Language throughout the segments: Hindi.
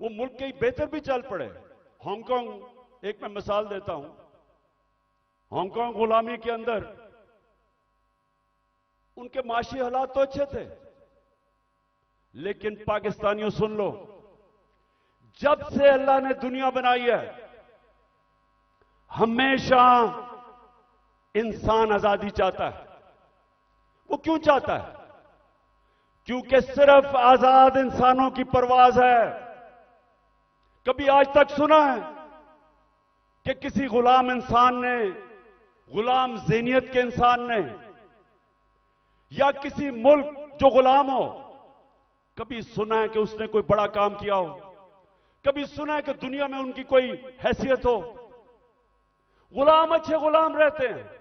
वो मुल्क के बेहतर भी चल पड़े। हांगकांग एक मैं मिसाल देता हूं, हांगकांग गुलामी के अंदर उनके माशी हालात तो अच्छे थे, लेकिन पाकिस्तानियों सुन लो, जब से अल्लाह ने दुनिया बनाई है हमेशा इंसान आजादी चाहता है। वो क्यों चाहता है? क्योंकि सिर्फ आजाद इंसानों की परवाज है। कभी आज तक सुना है कि किसी गुलाम इंसान ने, गुलाम ज़हनियत के इंसान ने, या किसी मुल्क जो गुलाम हो, कभी सुना है कि उसने कोई बड़ा काम किया हो? कभी सुना है कि दुनिया में उनकी कोई हैसियत हो? गुलाम अच्छे गुलाम रहते हैं।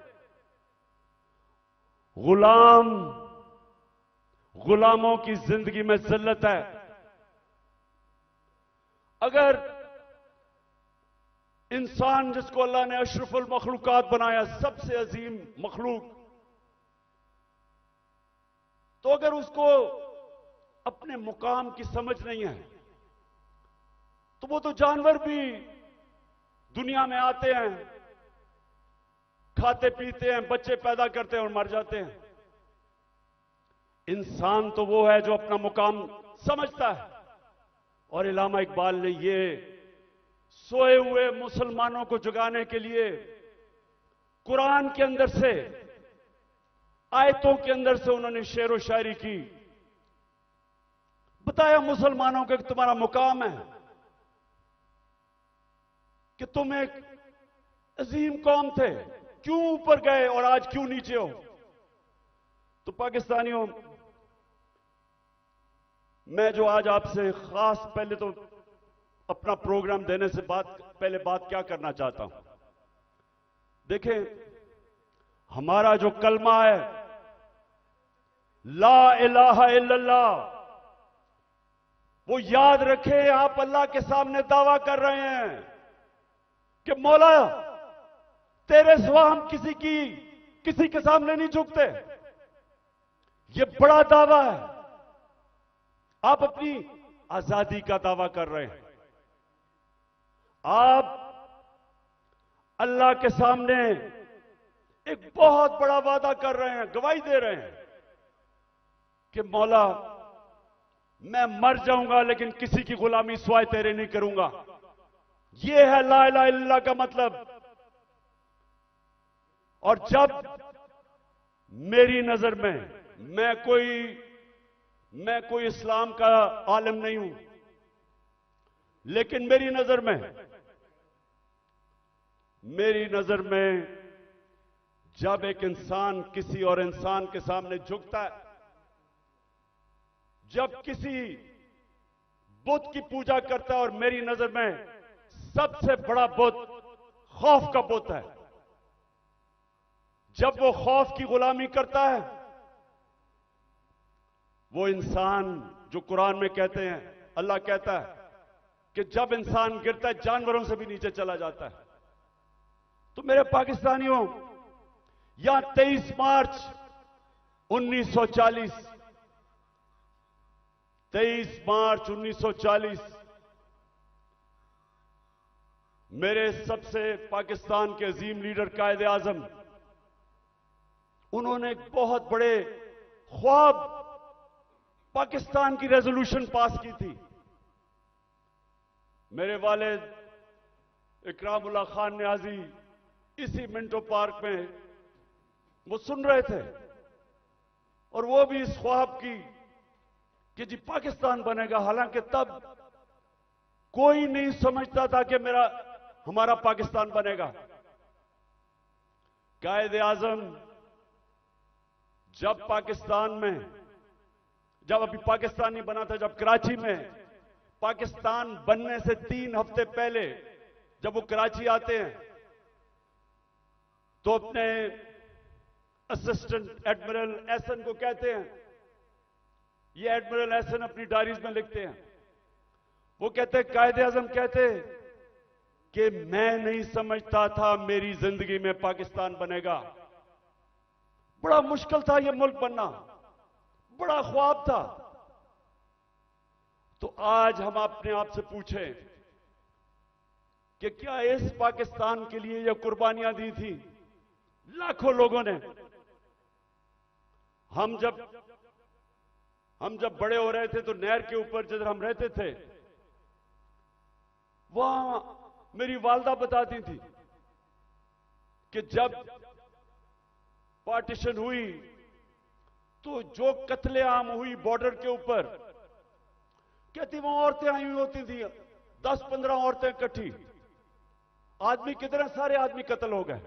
गुलामों की जिंदगी में जिल्लत है। अगर इंसान जिसको अल्लाह ने अशरफुल मखलूकात बनाया, सबसे अजीम मखलूक, तो अगर उसको अपने मुकाम की समझ नहीं है तो वो तो जानवर भी दुनिया में आते हैं, खाते पीते हैं, बच्चे पैदा करते हैं और मर जाते हैं। इंसान तो वो है जो अपना मुकाम समझता है। और इल्लामा इकबाल ने ये सोए हुए मुसलमानों को जगाने के लिए कुरान के अंदर से, आयतों के अंदर से उन्होंने शेर व शायरी की, बताया मुसलमानों को कि तुम्हारा मुकाम है कि तुम एक अजीम कौम थे, क्यों ऊपर गए और आज क्यों नीचे हो। तो पाकिस्तानियों, मैं जो आज आपसे खास पहले तो अपना प्रोग्राम देने से पहले बात क्या करना चाहता हूं, देखें हमारा जो कलमा है ला इलाहा इल्लल्लाह, वो याद रखें। आप अल्लाह के सामने दावा कर रहे हैं कि मौला तेरे सिवा हम किसी के सामने नहीं झुकते। ये बड़ा दावा है। आप अपनी आजादी का दावा कर रहे हैं। आप अल्लाह के सामने एक बहुत बड़ा वादा कर रहे हैं, गवाही दे रहे हैं कि मौला मैं मर जाऊंगा लेकिन किसी की गुलामी सिवाय तेरे नहीं करूंगा। यह है ला इलाहा इल्लल्लाह का मतलब। और जब मेरी नजर में, मैं कोई इस्लाम का आलिम नहीं हूं, लेकिन मेरी नजर में जब एक इंसान किसी और इंसान के सामने झुकता है, जब किसी बुत की पूजा करता है, और मेरी नजर में सबसे बड़ा बुत खौफ का बुत है, जब वो खौफ की गुलामी करता है, वो इंसान जो कुरान में कहते हैं, अल्लाह कहता है कि जब इंसान गिरता है जानवरों से भी नीचे चला जाता है। तो मेरे पाकिस्तानियों, यहां 23 मार्च 1940, 23 मार्च 1940 मेरे सबसे पाकिस्तान के अजीम लीडर कायदे आजम, उन्होंने एक बहुत बड़े ख्वाब पाकिस्तान की रेजोल्यूशन पास की थी। मेरे वालिद इकरामुल्लाह खान न्याजी इसी मिंटो पार्क में वो सुन रहे थे, और वो भी इस ख्वाब की कि जी पाकिस्तान बनेगा। हालांकि तब कोई नहीं समझता था कि हमारा पाकिस्तान बनेगा। कायदे आजम जब अभी पाकिस्तान नहीं बना था, जब कराची में पाकिस्तान बनने से 3 हफ्ते पहले जब वो कराची आते हैं, तो अपने असिस्टेंट एडमिरल एहसन को कहते हैं, ये एडमिरल एहसन अपनी डायरीज में लिखते हैं, वो कहते कायदे आजम कहते कि मैं नहीं समझता था मेरी जिंदगी में पाकिस्तान बनेगा। बड़ा मुश्किल था ये मुल्क बनना, बड़ा ख्वाब था। तो आज हम अपने आप से पूछें कि क्या इस पाकिस्तान के लिए ये कुर्बानियां दी थी लाखों लोगों ने? हम जब बड़े हो रहे थे तो नहर के ऊपर जिधर हम रहते थे, वहां मेरी वालदा बताती थी कि जब पार्टीशन हुई तो जो कत्लेआम हुई बॉर्डर के ऊपर, कहती वहां औरतें आई हुई होती थी, 10-15 औरतें इकट्ठी। आदमी कितने सारे आदमी कत्ल हो गए।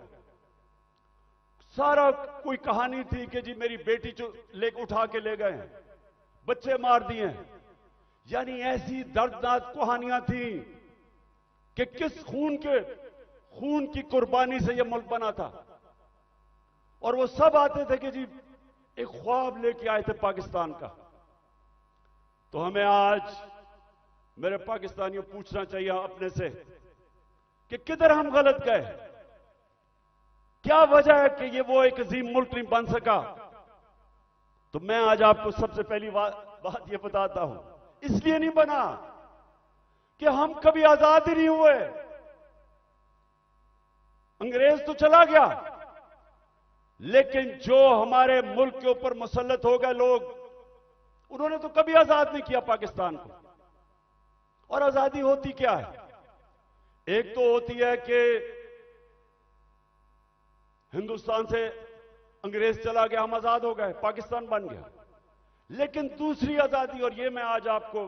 सारा कोई कहानी थी कि जी मेरी बेटी ले उठा के ले गए, बच्चे मार दिए। यानी ऐसी दर्दनाक कहानियां थी कि किस खून की कुर्बानी से यह मुल्क बना था। और वो सब आते थे कि जी एक ख्वाब लेके आए थे पाकिस्तान का। तो हमें आज मेरे पाकिस्तानियों पूछना चाहिए अपने से कि किधर हम गलत गए, क्या वजह है कि ये वो एक अजीम मुल्क नहीं बन सका। तो मैं आज आपको सबसे पहली बात ये बताता हूं, इसलिए नहीं बना कि हम कभी आजाद ही नहीं हुए। अंग्रेज तो चला गया, लेकिन जो हमारे मुल्क के ऊपर मुसल्लत हो गए लोग, उन्होंने तो कभी आजाद नहीं किया पाकिस्तान को। और आजादी होती क्या है? एक तो होती है कि हिंदुस्तान से अंग्रेज चला गया, हम आजाद हो गए, पाकिस्तान बन गया। लेकिन दूसरी आजादी, और ये मैं आज आपको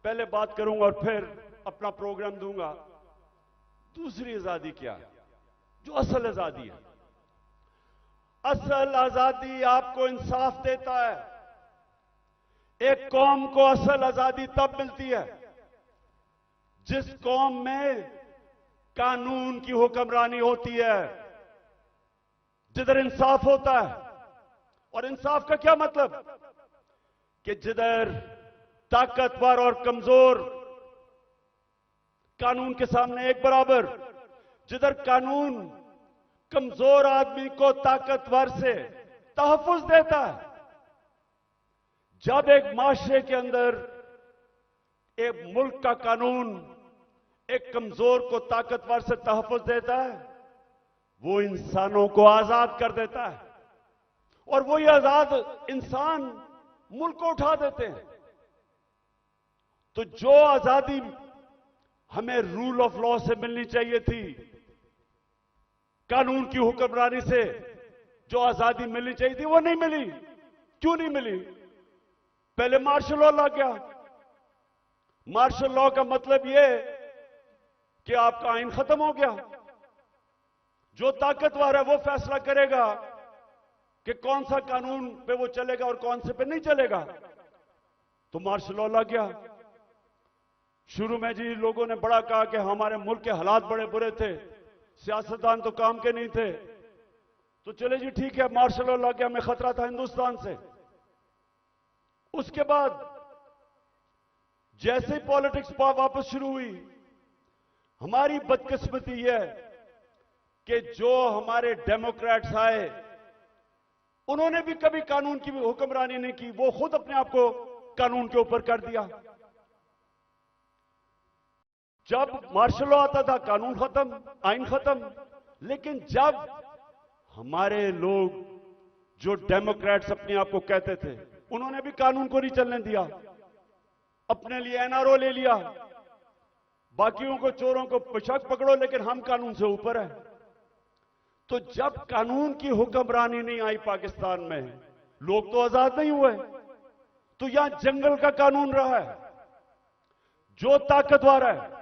पहले बात करूंगा और फिर अपना प्रोग्राम दूंगा, दूसरी आजादी क्या है, जो असल आजादी है। असल आजादी आपको इंसाफ देता है। एक कौम को असल आजादी तब मिलती है जिस कौम में कानून की हुक्मरानी होती है, जिधर इंसाफ होता है। और इंसाफ का क्या मतलब? कि जिधर ताकतवर और कमजोर कानून के सामने एक बराबर, जिधर कानून कमजोर आदमी को ताकतवर से तहफ्फुज देता है। जब एक माशरे के अंदर एक मुल्क का कानून एक कमजोर को ताकतवर से तहफ्फुज देता है, वो इंसानों को आजाद कर देता है। और वही आजाद इंसान मुल्क को उठा देते हैं। तो जो आजादी हमें रूल ऑफ लॉ से मिलनी चाहिए थी, कानून की हुक्मरानी से जो आजादी मिलनी चाहिए थी, वो नहीं मिली। क्यों नहीं मिली? पहले मार्शल लॉ लग गया। मार्शल लॉ का मतलब यह कि आपका आइन खत्म हो गया। जो ताकतवर है वो फैसला करेगा कि कौन सा कानून पे वो चलेगा और कौन से पे नहीं चलेगा। तो मार्शल लॉ लग गया। शुरू में जी लोगों ने बड़ा कहा कि हमारे मुल्क के हालात बड़े बुरे थे, सियासतदान तो काम के नहीं थे। तो चले जी ठीक है, मार्शल लॉ लग गया, हमें खतरा था हिंदुस्तान से। उसके बाद जैसे ही पॉलिटिक्स वापस शुरू हुई, हमारी बदकिस्मती यह कि जो हमारे डेमोक्रेट्स आए, उन्होंने भी कभी कानून की हुक्मरानी नहीं की। वो खुद अपने आप को कानून के ऊपर कर दिया। जब मार्शल लॉ आता था, कानून खत्म, आइन खत्म। लेकिन जब हमारे लोग जो डेमोक्रेट्स अपने आप को कहते थे, उन्होंने भी कानून को नहीं चलने दिया, अपने लिए एनआरओ ले लिया। बाकियों को, चोरों को बेशक पकड़ो, लेकिन हम कानून से ऊपर हैं। तो जब कानून की हुक्मरानी नहीं आई पाकिस्तान में, लोग तो आजाद नहीं हुए। तो यहां जंगल का कानून रहा है। जो ताकतवर है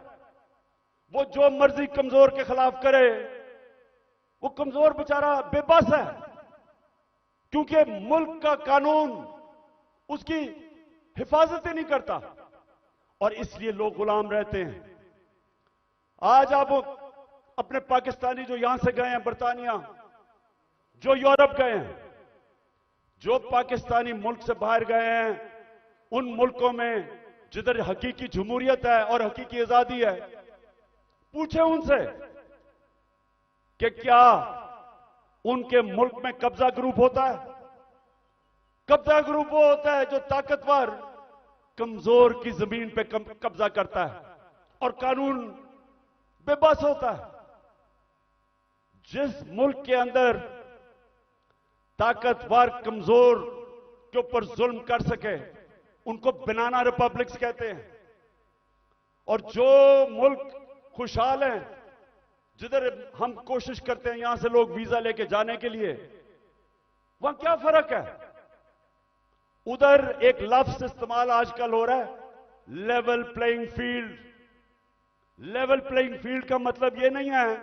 वो जो मर्जी कमजोर के खिलाफ करे, वो कमजोर बेचारा बेबस है, क्योंकि मुल्क का कानून उसकी हिफाजत ही नहीं करता। और इसलिए लोग गुलाम रहते हैं। आज आप अपने पाकिस्तानी जो यहां से गए हैं बरतानिया, जो यूरोप गए हैं, जो पाकिस्तानी मुल्क से बाहर गए हैं, उन मुल्कों में जिधर हकीकी जमहूरियत है और हकीकी आजादी है, पूछे उनसे कि क्या उनके मुल्क में कब्जा ग्रुप होता है? कब्जा ग्रुप वो होता है जो ताकतवर कमजोर की जमीन पे कब्जा करता है और कानून बेबस होता है। जिस मुल्क के अंदर ताकतवर कमजोर के ऊपर जुल्म कर सके उनको बनाना रिपब्लिक्स कहते हैं। और जो मुल्क खुशहाल हैं, जिधर हम कोशिश करते हैं यहां से लोग वीजा लेके जाने के लिए, वहां क्या फर्क है? उधर एक लफ्ज इस्तेमाल आजकल हो रहा है, level playing field. Level playing field का मतलब यह नहीं है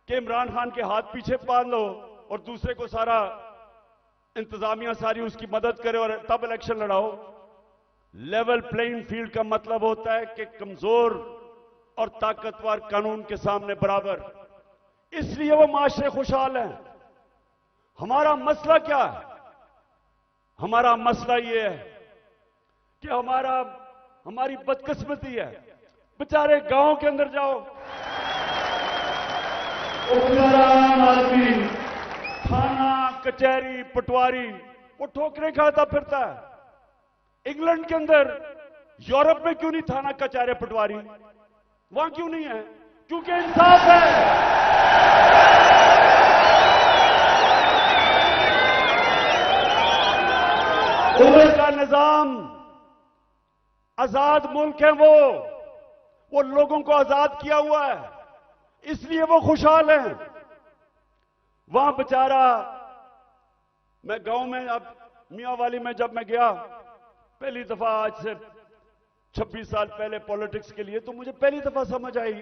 कि इमरान खान के हाथ पीछे बांध लो और दूसरे को सारा इंतजामिया सारी उसकी मदद करे और तब इलेक्शन लड़ाओ। लेवल प्लेइंग फील्ड का मतलब होता है कि कमजोर और ताकतवर कानून के सामने बराबर। इसलिए वो माशरे खुशहाल हैं। हमारा मसला क्या है? हमारा मसला ये है कि हमारी बदकिस्मती है। बेचारे गांव के अंदर जाओ, आदमी थाना कचहरी पटवारी वो ठोकरें खाता फिरता है। इंग्लैंड के अंदर, यूरोप में क्यों नहीं थाना कचहरी पटवारी? वहां क्यों नहीं है? क्योंकि इंसाफ है। उधर का निजाम आजाद मुल्क है, वो लोगों को आजाद किया हुआ है, इसलिए वो खुशहाल हैं। वहां बेचारा, मैं गांव में, अब मियांवाली में जब मैं गया पहली दफा आज से 26 साल पहले पॉलिटिक्स के लिए, तो मुझे पहली दफा समझ आई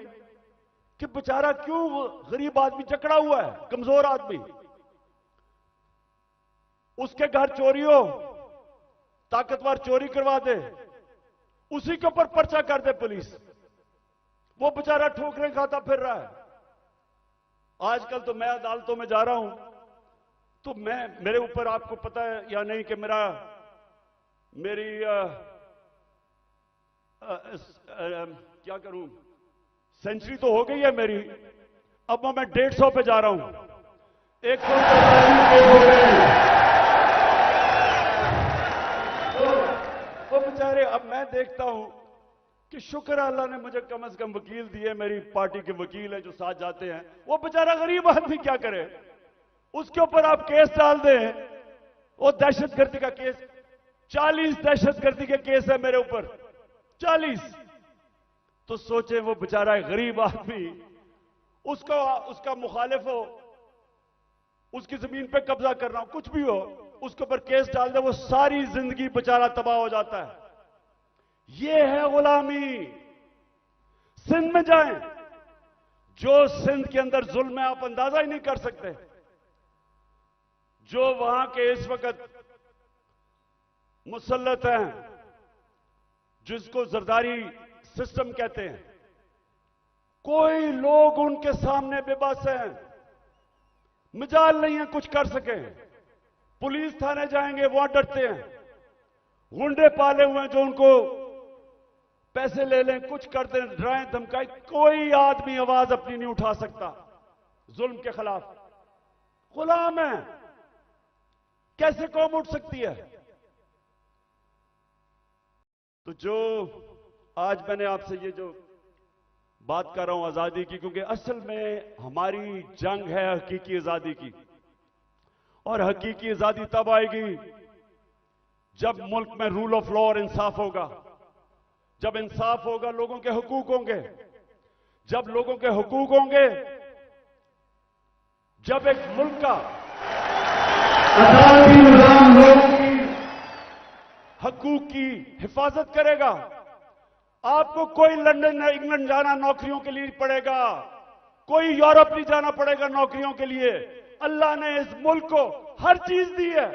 कि बेचारा क्यों गरीब आदमी जकड़ा हुआ है, कमजोर आदमी। उसके घर चोरी हो, ताकतवर चोरी करवा दे, उसी के ऊपर पर्चा कर दे पुलिस, वो बेचारा ठोकरें खाता फिर रहा है। आजकल तो मैं अदालतों में जा रहा हूं तो मेरे ऊपर, आपको पता है या नहीं कि मेरी क्या करूं, सेंचुरी तो हो गई है मेरी, अब मैं 150 पे जा रहा हूं। 145 हो गए। वो बेचारे, अब मैं देखता हूं कि शुक्र अल्लाह ने मुझे कम से कम वकील दिए, मेरी पार्टी के वकील हैं जो साथ जाते हैं। वो बेचारा गरीब आदमी क्या करे? उसके ऊपर आप केस डाल दें, वो दहशतगर्दी का केस, 40 दहशतगर्दी के केस है मेरे ऊपर, 40। तो सोचे वो बेचारा गरीब आदमी, उसका मुखालिफ हो, उसकी जमीन पे कब्जा करना हो, कुछ भी हो, उसके ऊपर केस डाल दे, वो सारी जिंदगी बेचारा तबाह हो जाता है। ये है गुलामी। सिंध में जाएं, जो सिंध के अंदर जुल्म है आप अंदाजा ही नहीं कर सकते। जो वहां के इस वक्त मुसल्लत हैं, जिसको जरदारी सिस्टम कहते हैं, कोई लोग उनके सामने बेबस हैं, मिजाल नहीं है कुछ कर सके। पुलिस थाने जाएंगे, वहां डरते हैं, गुंडे पाले हुए हैं जो उनको पैसे ले लें, कुछ कर दें, डराएं धमकाएं, कोई आदमी आवाज अपनी नहीं उठा सकता जुल्म के खिलाफ। गुलाम है, कैसे कौम उठ सकती है? तो जो आज मैंने आपसे ये जो बात कर रहा हूं आजादी की, क्योंकि असल में हमारी जंग है हकीकी आजादी की, और हकीकी आजादी तब आएगी जब मुल्क में रूल ऑफ लॉ और इंसाफ होगा, जब इंसाफ होगा, लोगों के हुकूक होंगे। जब लोगों के हुकूक होंगे, जब एक मुल्क का आजादी निजाम लोगों की हकूक की हिफाजत करेगा, आपको कोई लंदन या इंग्लैंड जाना नौकरियों के लिए पड़ेगा, कोई यूरोप नहीं जाना पड़ेगा नौकरियों के लिए। अल्लाह ने इस मुल्क को हर चीज दी है,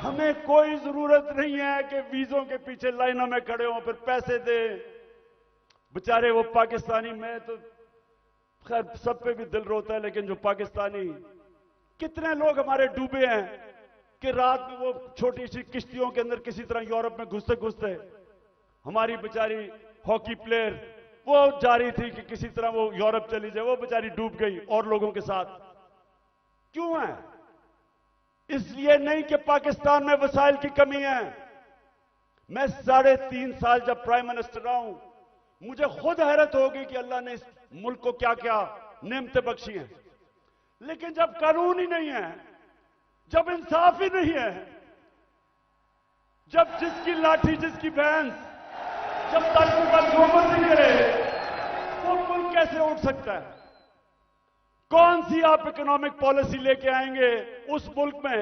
हमें कोई जरूरत नहीं है कि वीजों के पीछे लाइनों में खड़े हों, फिर पैसे दें। बेचारे वो पाकिस्तानी, मैं तो खैर सब पे भी दिल रोता है, लेकिन जो पाकिस्तानी, कितने लोग हमारे डूबे हैं कि रात में वो छोटी सी किश्तियों के अंदर किसी तरह यूरोप में घुसते घुसते, हमारी बेचारी हॉकी प्लेयर वो जा रही थी कि किसी तरह वो यूरोप चली जाए, वो बेचारी डूब गई और लोगों के साथ। क्यों है? इसलिए नहीं कि पाकिस्तान में वसाइल की कमी है। मैं 3.5 साल जब प्राइम मिनिस्टर रहा हूं, मुझे खुद हैरत होगी कि अल्लाह ने इस मुल्क को क्या क्या नेमतें बख्शी हैं। लेकिन जब कानून ही नहीं है, जब इंसाफ ही नहीं है, जब जिसकी लाठी जिसकी भैंस, जब ताकि पर जो मर्जी करे, वो मुल्क कैसे उठ सकता है? कौन सी आप इकोनॉमिक पॉलिसी लेके आएंगे उस मुल्क में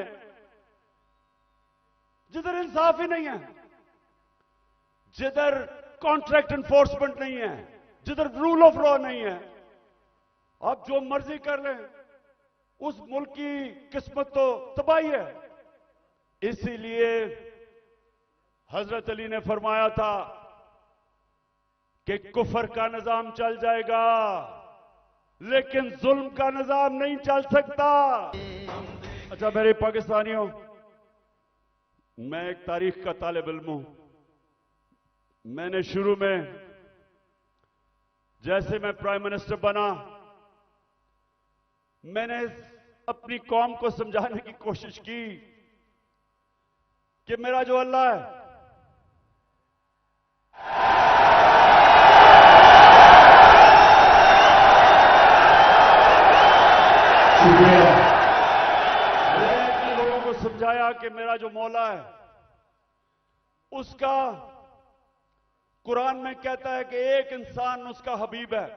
जिधर इंसाफ ही नहीं है, जिधर कॉन्ट्रैक्ट एनफोर्समेंट नहीं है, जिधर रूल ऑफ लॉ नहीं है? आप जो मर्जी कर लें, उस मुल्क की किस्मत तो तबाही है। इसीलिए हजरत अली ने फरमाया था कि कुफर का निजाम चल जाएगा, लेकिन जुल्म का निजाम नहीं चल सकता। अच्छा मेरे पाकिस्तानियों, मैं एक तारीख का तालिब इल्म हूं। मैंने शुरू में जैसे मैं प्राइम मिनिस्टर बना, मैंने अपनी कौम को समझाने की कोशिश की कि मेरा जो अल्लाह है, मैंने लोगों को समझाया कि मेरा जो मौला है, उसका कुरान में कहता है कि एक इंसान उसका हबीब है,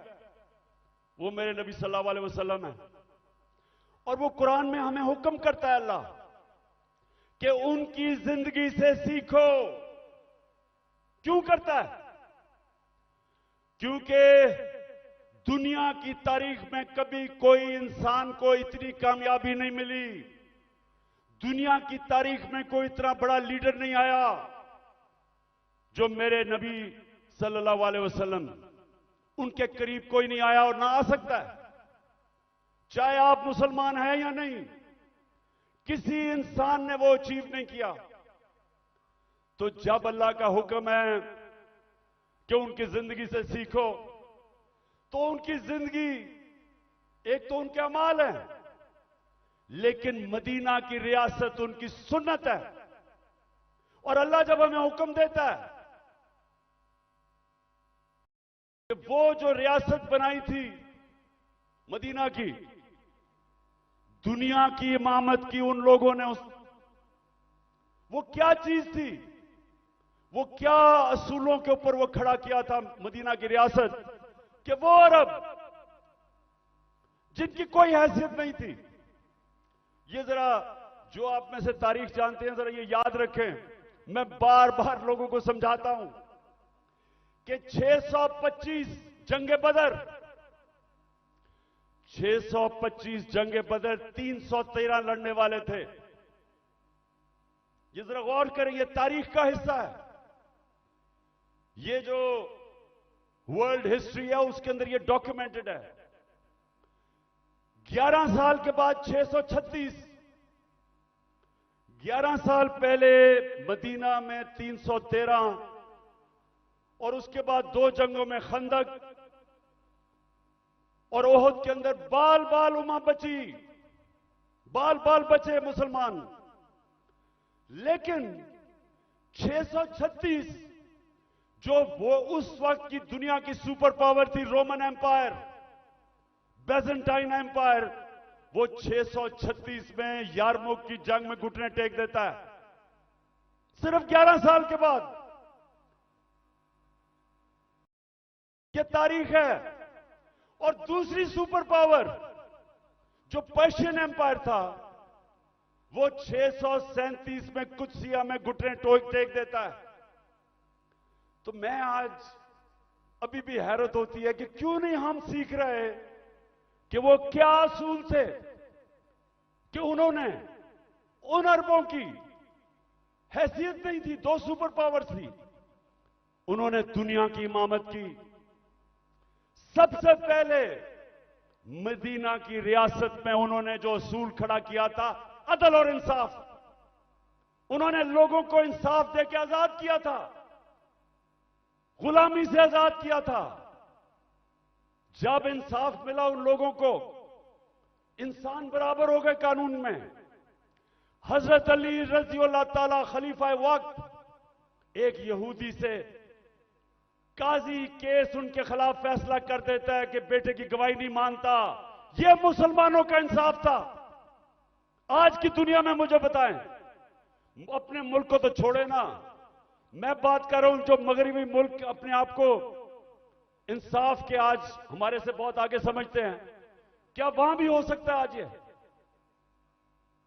वो मेरे नबी सल्लल्लाहु अलैहि वसल्लम है। और वो कुरान में हमें हुक्म करता है अल्लाह कि उनकी जिंदगी से सीखो। क्यों करता है? क्योंकि दुनिया की तारीख में कभी कोई इंसान को इतनी कामयाबी नहीं मिली, दुनिया की तारीख में कोई इतना बड़ा लीडर नहीं आया जो मेरे नबी सल्लल्लाहु अलैहि वसल्लम, उनके करीब कोई नहीं आया और ना आ सकता है, चाहे आप मुसलमान हैं या नहीं। किसी इंसान ने वो अचीव नहीं किया। तो जब अल्लाह का हुक्म है कि उनकी जिंदगी से सीखो, तो उनकी जिंदगी एक तो उनके अमाल है, लेकिन मदीना की रियासत उनकी सुन्नत है। और अल्लाह जब हमें हुक्म देता है कि वो जो रियासत बनाई थी मदीना की, दुनिया की इमामत की उन लोगों ने वो क्या चीज थी, वो क्या असूलों के ऊपर वो खड़ा किया था मदीना की रियासत, कि वो अरब जिनकी कोई हैसियत नहीं थी। ये जरा जो आप में से तारीख जानते हैं, जरा ये याद रखें। मैं बार बार लोगों को समझाता हूं कि 625 जंगे बदर, 625 जंगे बदर 313 लड़ने वाले थे। ये जरा गौर करें, ये तारीख का हिस्सा है। ये जो वर्ल्ड हिस्ट्री है उसके अंदर ये डॉक्यूमेंटेड है। 11 साल के बाद 636, 11 साल पहले मदीना में 313, और उसके बाद 2 जंगों में खंदक और ओहद के अंदर बाल बाल उमा बची, बाल बाल बचे मुसलमान। लेकिन 636 जो वो उस वक्त की दुनिया की सुपर पावर थी, रोमन एम्पायर, बेजेंटाइन एम्पायर, वो 636 में यारमुक की जंग में घुटने टेक देता है, सिर्फ 11 साल के बाद। ये तारीख है। और दूसरी सुपर पावर जो पर्शियन एम्पायर था, वो 637 में कुदसिया में घुटने टेक देता है। तो मैं आज अभी भी हैरत होती है कि क्यों नहीं हम सीख रहे कि वो क्या असूल थे कि उन्होंने उन अरबों की हैसियत नहीं थी, 2 सुपर पावर थी, उन्होंने दुनिया की इमामत की। सबसे पहले मदीना की रियासत में उन्होंने जो असूल खड़ा किया था, अदल और इंसाफ, उन्होंने लोगों को इंसाफ देकर आजाद किया था, गुलामी से आजाद किया था। जब इंसाफ मिला उन लोगों को, इंसान बराबर हो गए कानून में, हजरत अली रज़ियल्लाहु ताला खलीफा वक्त एक यहूदी से काजी केस उनके खिलाफ फैसला कर देता है कि बेटे की गवाही नहीं मानता। यह मुसलमानों का इंसाफ था। आज की दुनिया में मुझे बताएं, अपने मुल्क को तो छोड़े ना, मैं बात कर रहा हूं जो मगरबी मुल्क अपने आप को इंसाफ के आज हमारे से बहुत आगे समझते हैं, क्या वहां भी हो सकता है आज ये?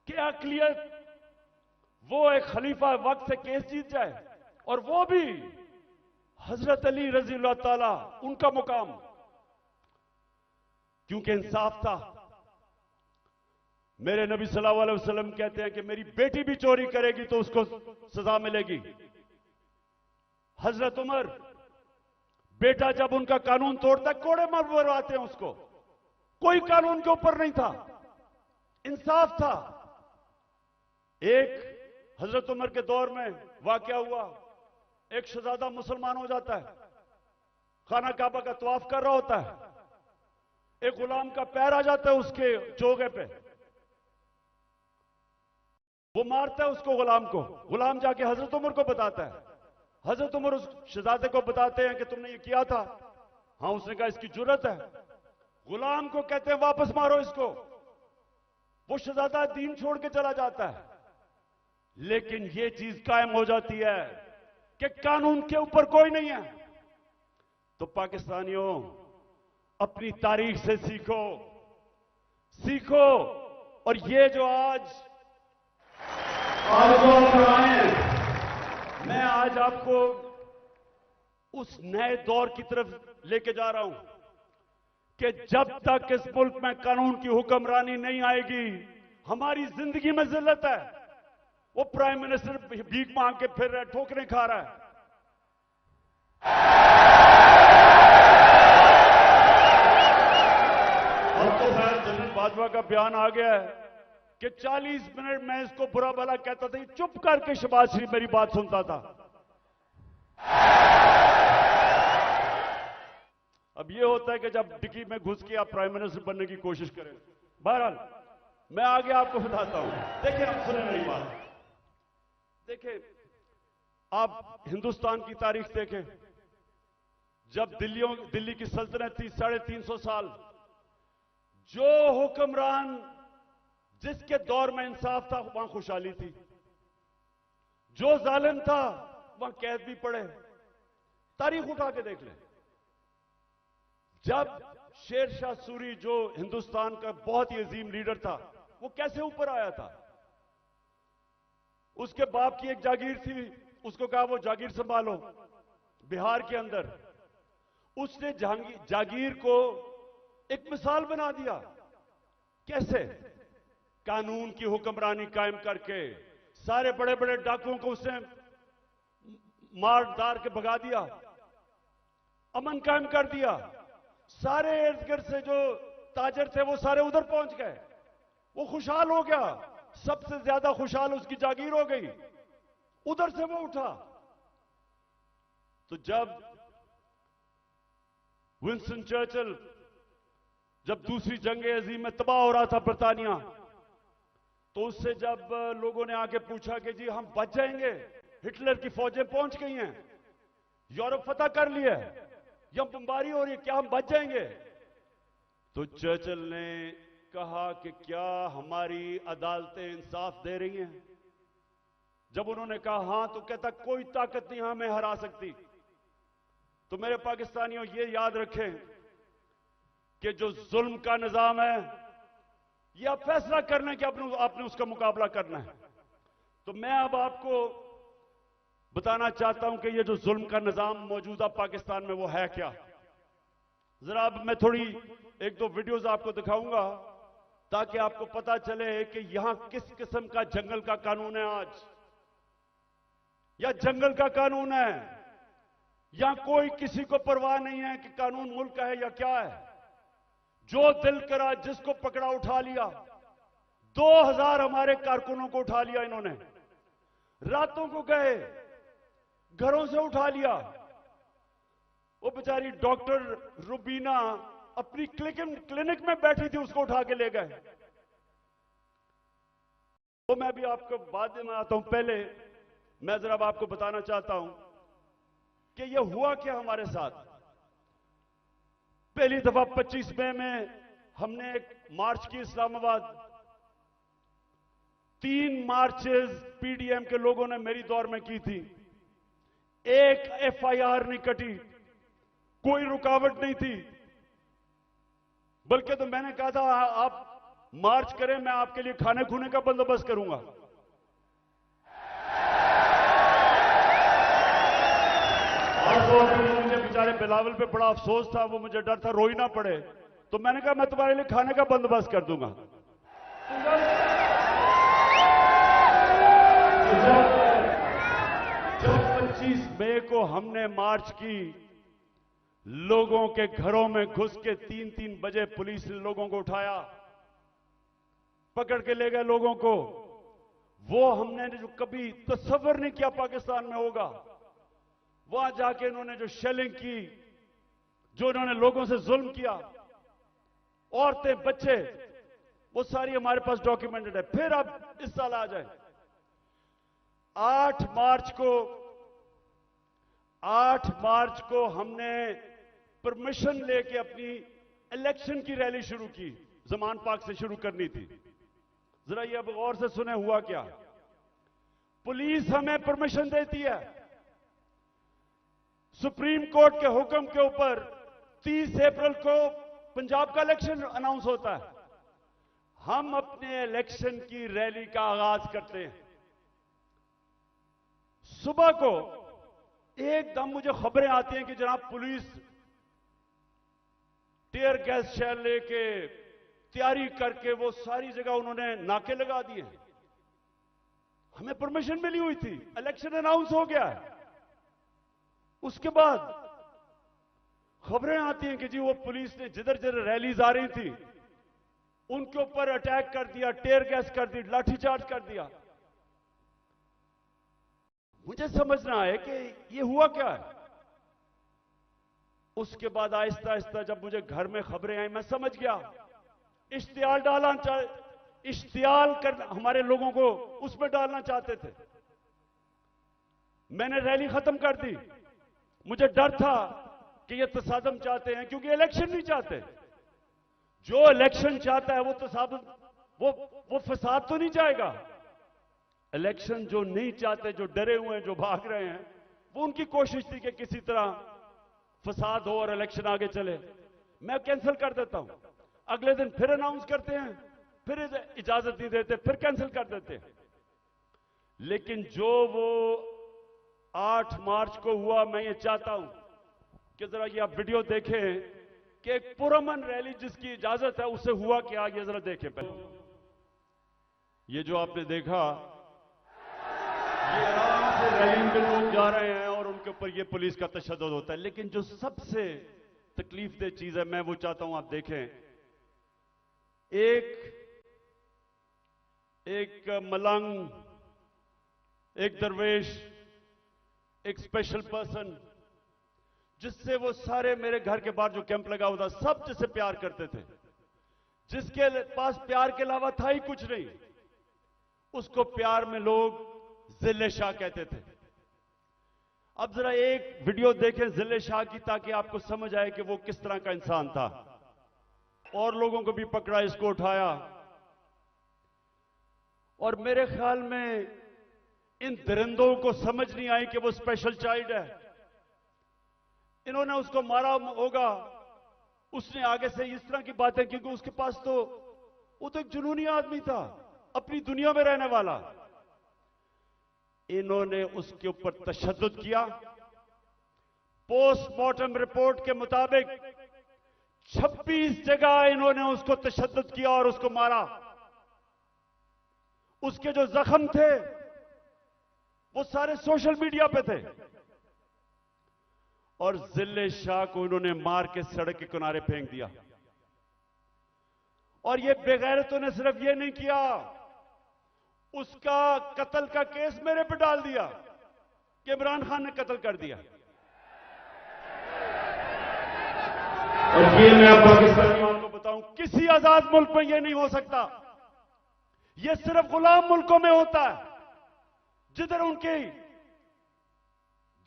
क्या अकलियत वो एक खलीफा वक्त से केस जीत जाए, और वो भी हजरत अली रज़ियल्लाहु ताला उनका मुकाम, क्योंकि इंसाफ था। मेरे नबी सल्लल्लाहु अलैहि वसल्लम कहते हैं कि मेरी बेटी भी चोरी करेगी तो उसको सजा मिलेगी। हजरत उमर, बेटा जब उनका कानून तोड़ता है कोड़े मरवाते हैं उसको, कोई कानून के ऊपर नहीं था, इंसाफ था। एक हजरत उमर के दौर में वाकया हुआ, एक शहजादा मुसलमान हो जाता है, खाना काबा का तवाफ कर रहा होता है, एक गुलाम का पैर आ जाता है उसके चोगे पे, वो मारता है उसको, गुलाम को। गुलाम जाके हजरत उमर को बताता है, हजरत उमर उस शहजादे को बताते हैं कि तुमने ये किया था। हाँ, उसने कहा इसकी जुर्रत है। गुलाम को कहते हैं वापस मारो इसको। वो शहजादा दीन छोड़ के चला जाता है, लेकिन ये चीज कायम हो जाती है कि कानून के ऊपर कोई नहीं है। तो पाकिस्तानियों, अपनी तारीख से सीखो, सीखो। और ये जो आज मैं आज आपको उस नए दौर की तरफ लेके जा रहा हूं कि जब तक इस मुल्क में कानून की हुक्मरानी नहीं आएगी, हमारी जिंदगी में जिल्लत है। वो प्राइम मिनिस्टर भीख मांग के फिर रहा है, ठोकरें खा रहा है। अब तो खैर जनरल बाजवा का बयान आ गया है कि 40 मिनट में इसको बुरा भला कहता था, चुप करके शहबाज शरीफ मेरी बात सुनता था। अब ये होता है कि जब डिग्गी में घुस के आप प्राइम मिनिस्टर बनने की कोशिश करें। बहरहाल मैं आगे आपको बताता हूं। देखिए, आप सुने मेरी बात। देखिए, आप हिंदुस्तान की तारीख देखें, जब दिल्ली की सल्तनत थी 350 साल, जो हुक्मरान जिसके दौर में इंसाफ था वहां खुशहाली थी, जो जालिम था वहां कैद भी पड़े। तारीख उठा के देख लें। जब शेर शाह सूरी जो हिंदुस्तान का बहुत ही अजीम लीडर था, वो कैसे ऊपर आया था? उसके बाप की एक जागीर थी, उसको कहा वो जागीर संभालो बिहार के अंदर। उसने जागीर को एक मिसाल बना दिया। कैसे? कानून की हुक्मरानी कायम करके सारे बड़े बड़े डाकुओं को उसने मार दार के भगा दिया, अमन कायम कर दिया। सारे इर्द गिर्द से जो ताजर थे वो सारे उधर पहुंच गए, वो खुशहाल हो गया। सबसे ज्यादा खुशहाल उसकी जागीर हो गई, उधर से वो उठा। तो जब विंस्टन चर्चिल, जब दूसरी जंग अजीम में तबाह हो रहा था बरतानिया, तो उससे जब लोगों ने आके पूछा कि जी हम बच जाएंगे, हिटलर की फौजें पहुंच गई हैं, यूरोप फतह कर लिया है, या बमबारी हो रही है, क्या हम बच जाएंगे? तो चर्चिल ने कहा कि क्या हमारी अदालतें इंसाफ दे रही हैं? जब उन्होंने कहा हां, तो कहता कोई ताकत नहीं हमें हरा सकती। तो मेरे पाकिस्तानियों, ये याद रखें कि जो जुल्म का निजाम है, यह आप फैसला करना है कि आपने उसका मुकाबला करना है। तो मैं अब आपको बताना चाहता हूं कि ये जो जुल्म का निजाम मौजूदा पाकिस्तान में वो है क्या। जरा अब मैं थोड़ी एक दो वीडियोस आपको दिखाऊंगा ताकि आपको पता चले कि यहां किस किस्म का जंगल का कानून है आज, या जंगल का कानून है, या कोई किसी को परवाह नहीं है कि कानून मुल्क का है या क्या है। जो दिल करा जिसको पकड़ा उठा लिया। 2000 हमारे कारकुनों को उठा लिया इन्होंने, रातों को गए, घरों से उठा लिया। वो बेचारी डॉक्टर रुबीना अपनी क्लिनिक में बैठी थी, उसको उठा के ले गए। वो मैं भी आपको बाद में आता हूं, पहले मैं जरा आपको बताना चाहता हूं कि ये हुआ क्या हमारे साथ। पहली दफा 25 मई में हमने एक मार्च की इस्लामाबाद, 3 मार्चेस पीडीएम के लोगों ने मेरी दौर में की थी। एक एफआईआर नहीं कटी, कोई रुकावट नहीं थी, बल्कि तो मैंने कहा था आप मार्च करें, मैं आपके लिए खाने खूने का बंदोबस्त करूंगा। और मुझे बेचारे बिलावल पे बड़ा अफसोस था, वो मुझे डर था रोई ना पड़े, तो मैंने कहा मैं तुम्हारे लिए खाने का बंदोबस्त कर दूंगा। जब 25 मई को हमने मार्च की, लोगों के घरों में घुस के 3-3 बजे पुलिस ने लोगों को उठाया, पकड़ के ले गए लोगों को। वो हमने जो कभी तस्वर नहीं किया पाकिस्तान में होगा। वहां जाके इन्होंने जो शेलिंग की, जो इन्होंने लोगों से जुल्म किया, औरतें बच्चे, वो सारी हमारे पास डॉक्यूमेंटेड है। फिर अब इस साल आ जाए 8 मार्च को हमने परमिशन लेके अपनी इलेक्शन की रैली शुरू की, जमान पार्क से शुरू करनी थी। जरा ये अब गौर से सुने हुआ क्या। पुलिस हमें परमिशन देती है, सुप्रीम कोर्ट के हुक्म के ऊपर 30 अप्रैल को पंजाब का इलेक्शन अनाउंस होता है। हम अपने इलेक्शन की रैली का आगाज करते हैं। सुबह को एकदम मुझे खबरें आती हैं कि जनाब पुलिस टीयर गैस शेल लेके तैयारी करके वो सारी जगह उन्होंने नाके लगा दिए। हमें परमिशन मिली हुई थी, इलेक्शन अनाउंस हो गया है। उसके बाद खबरें आती हैं कि जी वो पुलिस ने जिधर जिधर रैलीज आ रही थी उनके ऊपर अटैक कर दिया, टीयर गैस कर दी, लाठीचार्ज कर दिया। मुझे समझना है कि ये हुआ क्या है। उसके बाद आहिस्ता आहिस्ता जब मुझे घर में खबरें आई, मैं समझ गया इश्तिहार हमारे लोगों को उसमें डालना चाहते थे। मैंने रैली खत्म कर दी। मुझे डर था कि ये तसादम चाहते हैं, क्योंकि इलेक्शन नहीं चाहते। जो इलेक्शन चाहता है वो तसादम, वो फसाद तो नहीं चाहेगा। इलेक्शन जो नहीं चाहते, जो डरे हुए हैं, जो भाग रहे हैं, वो उनकी कोशिश थी कि किसी तरह फसाद हो और इलेक्शन आगे चले। मैं कैंसिल कर देता हूं, अगले दिन फिर अनाउंस करते हैं, फिर इजाजत नहीं देते, फिर कैंसिल कर देते हैं। लेकिन जो वो 8 मार्च को हुआ, मैं ये चाहता हूं कि जरा ये आप वीडियो देखें कि एक पुरअमन रैली जिसकी इजाजत है उससे हुआ क्या, ये जरा देखें। पहले ये जो आपने देखा, ये आराम से रैली में लोग जा रहे हैं और उनके ऊपर ये पुलिस का तशद्दुद होता है। लेकिन जो सबसे तकलीफदेह चीज है, मैं वो चाहता हूं आप देखें। एक मलंग, एक दरवेश, एक स्पेशल पर्सन, जिससे वो सारे मेरे घर के बाहर जो कैंप लगा हुआ था, सब जिससे प्यार करते थे, जिसके पास प्यार के अलावा था ही कुछ नहीं, उसको प्यार में लोग जिले शाह कहते थे। अब जरा एक वीडियो देखें जिले शाह की, ताकि आपको समझ आए कि वो किस तरह का इंसान था। और लोगों को भी पकड़ा, इसको उठाया, और मेरे ख्याल में इन दरिंदों को समझ नहीं आई कि वो स्पेशल चाइल्ड है। इन्होंने उसको मारा होगा, उसने आगे से इस तरह की बातें, क्योंकि उसके पास तो वो तो एक जुनूनी आदमी था, अपनी दुनिया में रहने वाला। इन्होंने उसके ऊपर तशद्दुद किया। पोस्टमार्टम रिपोर्ट के मुताबिक 26 जगह इन्होंने उसको तशद्दुद किया और उसको मारा। उसके जो जख्म थे वो सारे सोशल मीडिया पे थे, और जिले शाह को इन्होंने मार के सड़क के किनारे फेंक दिया। और ये बेगैरतों ने सिर्फ ये नहीं किया, उसका कत्ल का केस मेरे पे डाल दिया कि इमरान खान ने कत्ल कर दिया। और ये मैं पाकिस्तानियों को बताऊं, किसी आजाद मुल्क में यह नहीं हो सकता यह सिर्फ गुलाम मुल्कों में होता है,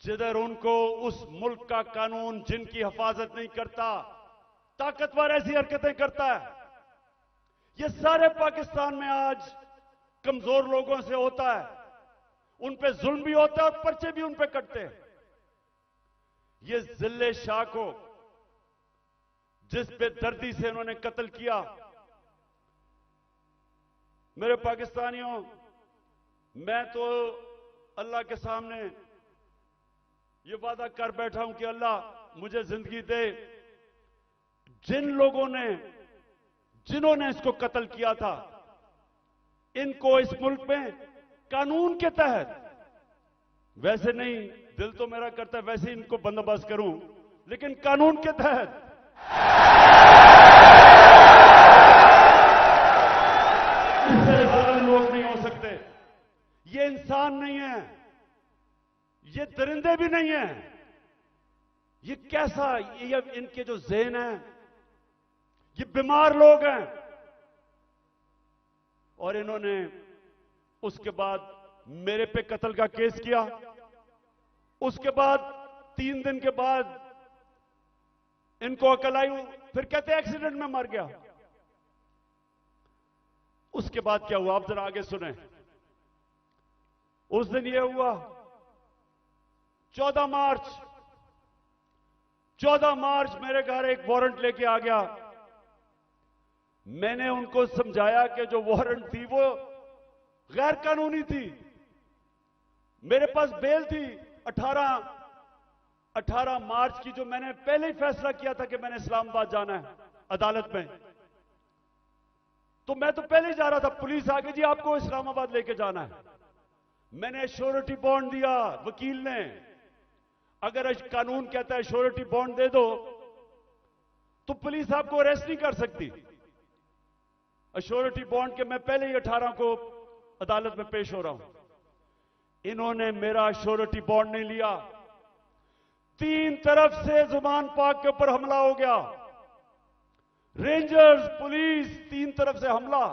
जिधर उनको उस मुल्क का कानून जिनकी हिफाजत नहीं करता, ताकतवर ऐसी हरकतें करता है। यह सारे पाकिस्तान में आज कमजोर लोगों से होता है, उन पे जुल्म भी होता है और पर्चे भी उन पे कटते हैं। ये जिले शाह को जिस बेदर्दी से इन्होंने कत्ल किया, मेरे पाकिस्तानियों, मैं तो अल्लाह के सामने ये वादा कर बैठा हूं कि अल्लाह मुझे जिंदगी दे, जिन्होंने इसको कत्ल किया था, इनको इस मुल्क में कानून के तहत, वैसे नहीं, दिल तो मेरा करता है वैसे इनको बंदोबस्त करूं, लेकिन कानून के तहत इससे ज्यादा लोग नहीं हो सकते। ये इंसान नहीं है, ये दरिंदे भी नहीं है। ये कैसा, ये इनके जो ज़हन है, ये बीमार लोग हैं। और इन्होंने उसके बाद मेरे पे कत्ल का केस किया। उसके बाद 3 दिन के बाद इनको अकल आई, फिर कहते एक्सीडेंट में मर गया। उसके बाद क्या हुआ, आप जरा आगे सुने। उस दिन यह हुआ 14 मार्च मेरे घर एक वारंट लेके आ गया। मैंने उनको समझाया कि जो वारंट थी वो गैर कानूनी थी। मेरे पास बेल थी 18 मार्च की, जो मैंने पहले ही फैसला किया था कि मैंने इस्लामाबाद जाना है अदालत में। तो मैं तो पहले ही जा रहा था, पुलिस आ गई, जी आपको इस्लामाबाद लेके जाना है। मैंने श्योरिटी बॉन्ड दिया वकील ने। अगर कानून कहता है श्योरिटी बॉन्ड दे दो तो पुलिस आपको अरेस्ट नहीं कर सकती। श्योरिटी बॉन्ड के मैं पहले ही 18 को अदालत में पेश हो रहा हूं। इन्होंने मेरा श्योरिटी बॉन्ड नहीं लिया। 3 तरफ से जुबान पाक के ऊपर हमला हो गया। रेंजर्स, पुलिस, 3 तरफ से हमला।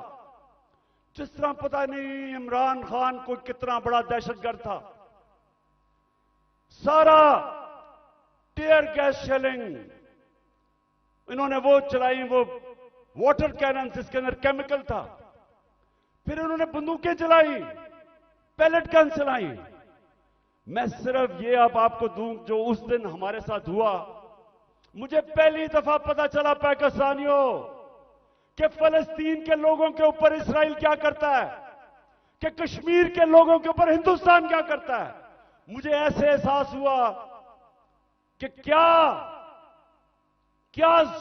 जिस तरह पता नहीं इमरान खान को कितना बड़ा दहशतगर्द था। सारा टीयर गैस शेलिंग इन्होंने वो चलाई, वो वाटर कैनन जिसके अंदर केमिकल था। फिर इन्होंने बंदूकें चलाई, पैलेट गन चलाई। मैं सिर्फ ये अब आपको दूं जो उस दिन हमारे साथ हुआ। मुझे पहली दफा पता चला पाकिस्तानियों कि फलस्तीन के लोगों के ऊपर इस्राइल क्या करता है, कि कश्मीर के लोगों के ऊपर हिंदुस्तान क्या करता है। मुझे ऐसे एहसास हुआ कि क्या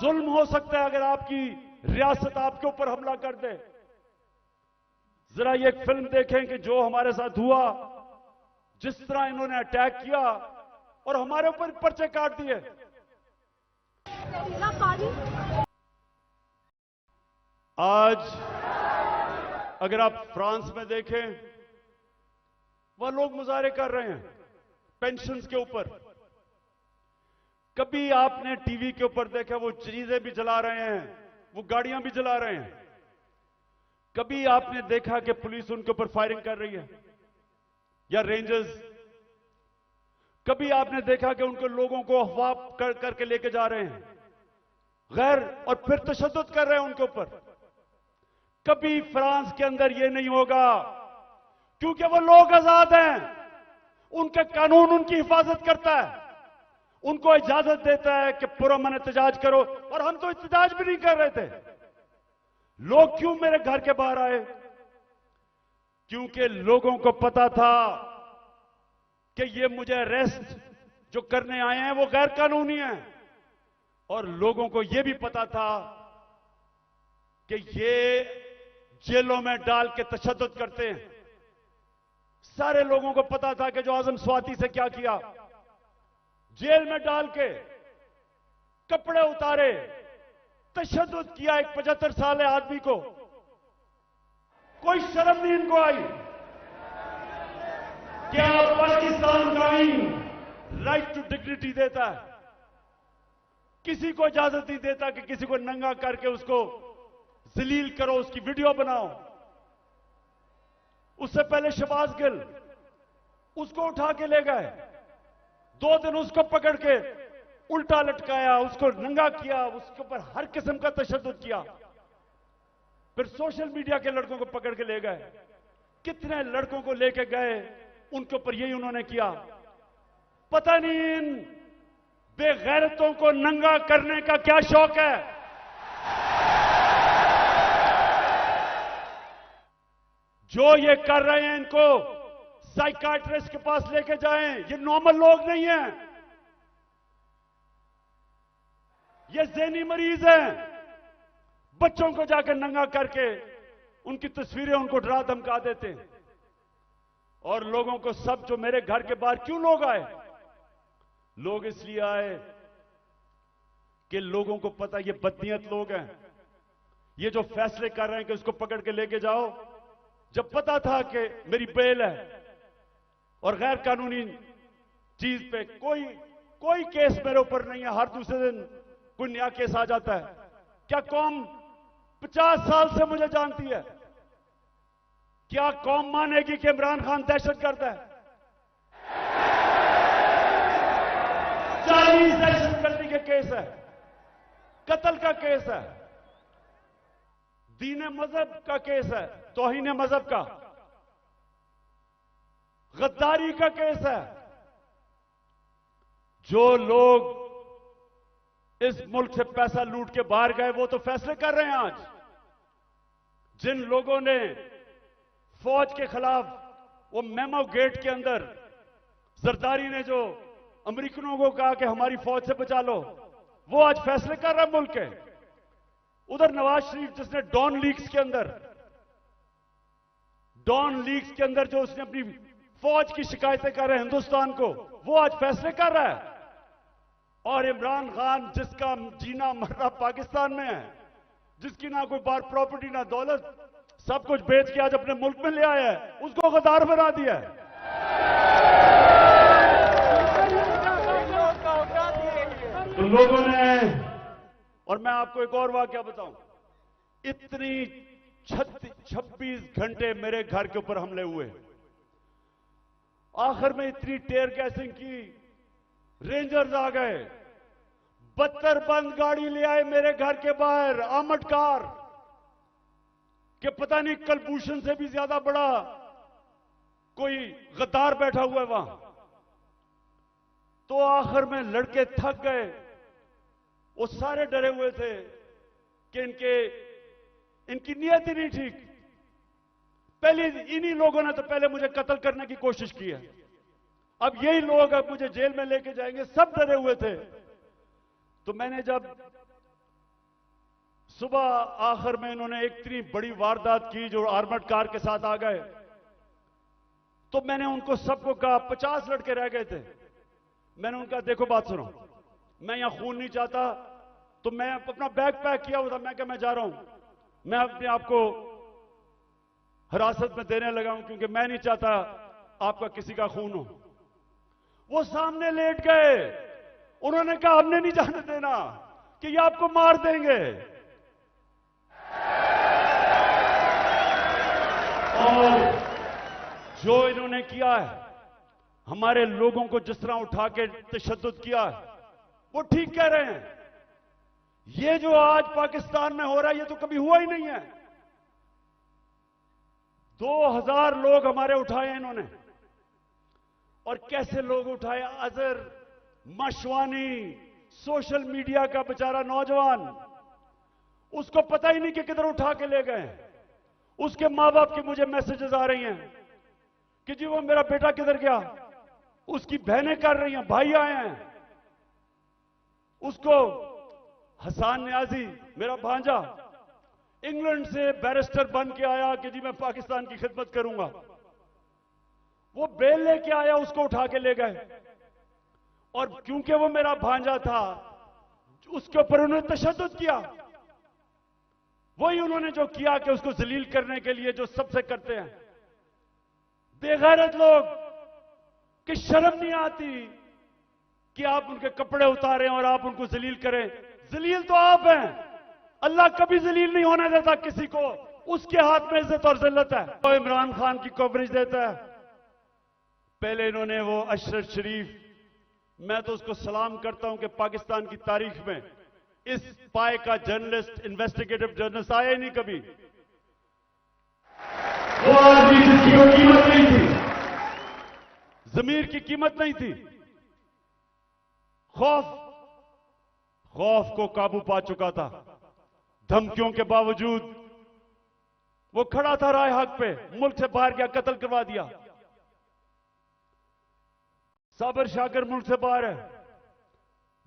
जुल्म हो सकता है अगर आपकी रियासत आपके ऊपर हमला कर दे। जरा ये फिल्म देखें कि जो हमारे साथ हुआ, जिस तरह इन्होंने अटैक किया और हमारे ऊपर पर्चे काट दिए। आज अगर आप फ्रांस में देखें, वह लोग मुजाहरे कर रहे हैं पेंशन्स के ऊपर। कभी आपने टीवी के ऊपर देखा वो चीजें भी जला रहे हैं, वो गाड़ियां भी जला रहे हैं। कभी आपने देखा कि पुलिस उनके ऊपर फायरिंग कर रही है या रेंजर्स? कभी आपने देखा कि उनको लोगों को अफवाह करके लेके जा रहे हैं गैर, और फिर तशद्दुद कर रहे हैं उनके ऊपर? कभी फ्रांस के अंदर यह नहीं होगा, क्योंकि वो लोग आजाद हैं। उनका कानून उनकी हिफाजत करता है, उनको इजाजत देता है कि पुरअमन एहतजाज करो। और हम तो एहतजाज भी नहीं कर रहे थे। लोग क्यों मेरे घर के बाहर आए? क्योंकि लोगों को पता था कि ये मुझे अरेस्ट जो करने आए हैं वो गैर कानूनी है। और लोगों को यह भी पता था कि ये जेलों में डाल के तशद्दुद करते हैं। सारे लोगों को पता था कि जो आजम स्वाति से क्या किया, जेल में डाल के कपड़े उतारे, तशद्दुद किया एक 75 साल आदमी को। कोई शर्म नहीं इनको आई। क्या पाकिस्तान का आईन राइट टू डिग्निटी देता है? किसी को इजाजत नहीं देता कि किसी को नंगा करके उसको जलील करो, उसकी वीडियो बनाओ। उससे पहले शहबाज गिल, उसको उठा के ले गए, 2 दिन उसको पकड़ के उल्टा लटकाया, उसको नंगा किया, उसके ऊपर हर किस्म का तशद्दुद किया। फिर सोशल मीडिया के लड़कों को पकड़ के ले गए, कितने लड़कों को लेके गए, उनके ऊपर यही उन्होंने किया। पता नहीं इन बेगैरतों को नंगा करने का क्या शौक है। जो ये कर रहे हैं इनको साइकाट्रिस्ट के पास लेके जाएं, ये नॉर्मल लोग नहीं हैं, ये ज़हनी मरीज हैं। बच्चों को जाकर नंगा करके उनकी तस्वीरें उनको डरा धमका देते हैं। और लोगों को सब, जो मेरे घर के बाहर क्यों लोग आए, लोग इसलिए आए कि लोगों को पता ये बदनीयत लोग हैं, ये जो फैसले कर रहे हैं कि उसको पकड़ के लेके जाओ, जब पता था कि मेरी बेल है और गैर कानूनी चीज पे कोई केस मेरे ऊपर नहीं है, हर दूसरे दिन कोई नया केस आ जाता है। क्या कौम 50 साल से मुझे जानती है? क्या कौम मानेगी कि इमरान खान दहशतगर्द है? 40 दहशतगर्दी के केस है, कत्ल का केस है, दीन मजहब का केस है, तौहीन मजहब का, गद्दारी का केस है। जो लोग इस मुल्क से पैसा लूट के बाहर गए वो तो फैसले कर रहे हैं आज। जिन लोगों ने फौज के खिलाफ वो मेमो गेट के अंदर जरदारी ने जो अमेरिकनों को कहा कि हमारी फौज से बचा लो, वो आज फैसले कर रहा है मुल्क के। उधर नवाज शरीफ जिसने डॉन लीग्स के अंदर जो उसने अपनी फौज की शिकायतें कर रहे हैं हिंदुस्तान को, वो आज फैसले कर रहा है। और इमरान खान जिसका जीना मरना पाकिस्तान में है, जिसकी ना कोई बार प्रॉपर्टी ना दौलत, सब कुछ बेच के आज अपने मुल्क में ले आया है, उसको गद्दार बना दिया है। तो लोगों ने, और मैं आपको एक और वाकया बताऊं, इतनी 26 घंटे मेरे घर के ऊपर हमले हुए, आखिर में इतनी टेयर गैसिंग की, रेंजर्स आ गए, 72 बंद गाड़ी ले आए मेरे घर के बाहर, आर्मड कार, कि पता नहीं कलभूषण से भी ज्यादा बड़ा कोई गद्दार बैठा हुआ है वहां। तो आखिर में लड़के थक गए, वो सारे डरे हुए थे कि इनकी नीयत ही नहीं ठीक। पहले इन्हीं लोगों ने तो पहले मुझे कत्ल करने की कोशिश की है, अब यही लोग अब मुझे जेल में लेके जाएंगे, सब डरे हुए थे। तो मैंने जब सुबह आखिर में इन्होंने एक इतनी बड़ी वारदात की जो आर्मर्ड कार के साथ आ गए, तो मैंने उनको सबको कहा, 50 लड़के रह गए थे, मैंने उनका देखो बात सुनो, मैं यहां खून नहीं चाहता, तो मैं अपना बैग पैक किया हुआ था, मैं क्या मैं जा रहा हूं, मैं अपने आप को हिरासत में देने लगा हूं क्योंकि मैं नहीं चाहता आपका किसी का खून हो। वो सामने लेट गए, उन्होंने कहा हमने नहीं जाने देना कि ये आपको मार देंगे। और जो इन्होंने किया है, हमारे लोगों को जिस तरह उठा के तशद्दुद किया है, वो ठीक कह रहे हैं। ये जो आज पाकिस्तान में हो रहा है, ये तो कभी हुआ ही नहीं है। 2000 लोग हमारे उठाए इन्होंने, और कैसे लोग उठाए, अजहर, मशवानी, सोशल मीडिया का बेचारा नौजवान, उसको पता ही नहीं कि किधर उठा के ले गए। उसके मां बाप के मुझे मैसेजेस आ रही हैं कि जी वो मेरा बेटा किधर गया, उसकी बहनें कर रही हैं, भाई आए हैं। उसको हसान न्याजी, मेरा भांजा, इंग्लैंड से बैरिस्टर बन के आया कि जी मैं पाकिस्तान की खिदमत करूंगा, वो बेल लेके आया, उसको उठा के ले गए। और क्योंकि वो मेरा भांजा था, उसके ऊपर उन्होंने तशद्दुद किया। वही उन्होंने जो किया कि उसको जलील करने के लिए जो सबसे करते हैं बेगैरत लोग, कि शर्म नहीं आती कि आप उनके कपड़े उतारें और आप उनको जलील करें। जलील तो आप हैं, अल्लाह कभी जलील नहीं होने देता किसी को। उसके हाथ में इज्जत और जिल्लत है। तो इमरान खान की कवरेज देता है। पहले इन्होंने वो अशरफ शरीफ, मैं तो उसको सलाम करता हूं कि पाकिस्तान की तारीख में इस पाए का जर्नलिस्ट, इन्वेस्टिगेटिव जर्नलिस्ट आया ही नहीं कभी। वो आदमी जिसकी कोई कीमत नहीं थी, जमीर की कीमत नहीं थी, खौफ को काबू पा चुका था। धमकियों के बावजूद वो खड़ा था राय हक पे, मुल्क से बाहर गया, कत्ल करवा दिया। साबर शाकिर मुल्क से बाहर है,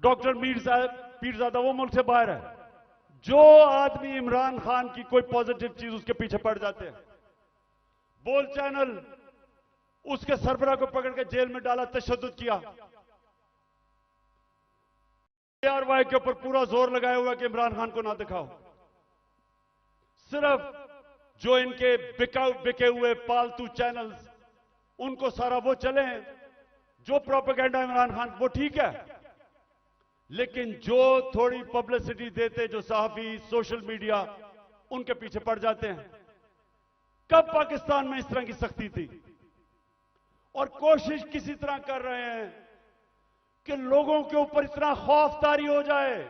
डॉक्टर पीरजादा वो मुल्क से बाहर है। जो आदमी इमरान खान की कोई पॉजिटिव चीज उसके पीछे पड़ जाते हैं। बोल चैनल, उसके सरबराह को पकड़ के जेल में डाला, तशद्दुद किया। PRY के ऊपर पूरा जोर लगाया हुआ कि इमरान खान को ना दिखाओ। सिर्फ जो इनके बिके हुए पालतू चैनल्स, उनको सारा वो चले, जो प्रोपेगेंडा इमरान खान, वो ठीक है, लेकिन जो थोड़ी पब्लिसिटी देते, जो सहाफी, सोशल मीडिया, उनके पीछे पड़ जाते हैं। कब पाकिस्तान में इस तरह की सख्ती थी? और कोशिश किसी तरह कर रहे हैं कि लोगों के ऊपर इतना खौफ तारी हो जाए,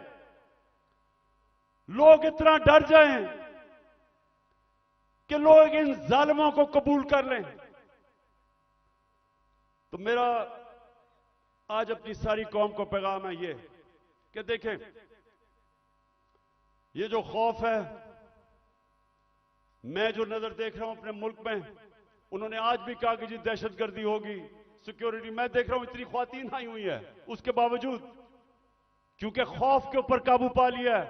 लोग इतना डर जाएं कि लोग इन जालिमों को कबूल कर लें। तो मेरा आज अपनी सारी कौम को पैगाम है ये कि देखें, ये जो खौफ है, मैं जो नजर देख रहा हूं अपने मुल्क में, उन्होंने आज भी कहा कि जी दहशतगर्दी होगी, सिक्योरिटी, मैं देख रहा हूं इतनी ख्वातीन आई हुई है, उसके बावजूद क्योंकि खौफ के ऊपर काबू पा लिया है,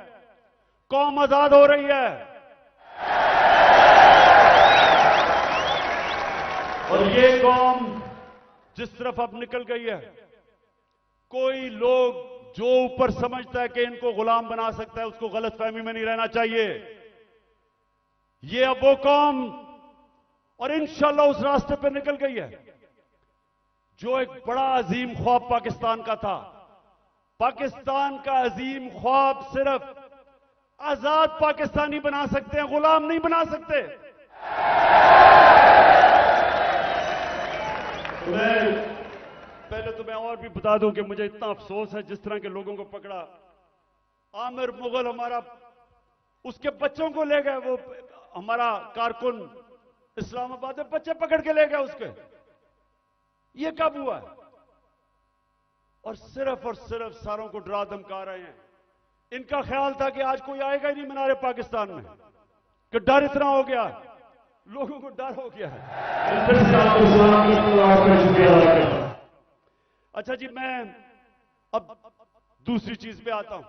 कौम आजाद हो रही है। और ये कौम जिस तरफ अब निकल गई है, कोई लोग जो ऊपर समझता है कि इनको गुलाम बना सकता है, उसको गलतफहमी में नहीं रहना चाहिए। ये अब वो कौम, और इंशाल्लाह उस रास्ते पर निकल गई है जो एक बड़ा अजीम ख्वाब पाकिस्तान का था। पाकिस्तान का अजीम ख्वाब सिर्फ आजाद पाकिस्तानी बना सकते हैं, गुलाम नहीं बना सकते। पहले तो मैं और भी बता दूं कि मुझे इतना अफसोस है जिस तरह के लोगों को पकड़ा। आमिर मुगल हमारा, उसके बच्चों को ले गए, वो हमारा कारकुन इस्लामाबाद में बच्चे पकड़ के ले गए उसके। ये कब हुआ? और सिर्फ सारों को डरा धमका रहे हैं। इनका ख्याल था कि आज कोई आएगा ही नहीं मीनारे पाकिस्तान में, कि डर इतना हो गया, लोगों को डर हो गया है। अच्छा जी, मैं अब दूसरी चीज पे आता हूं।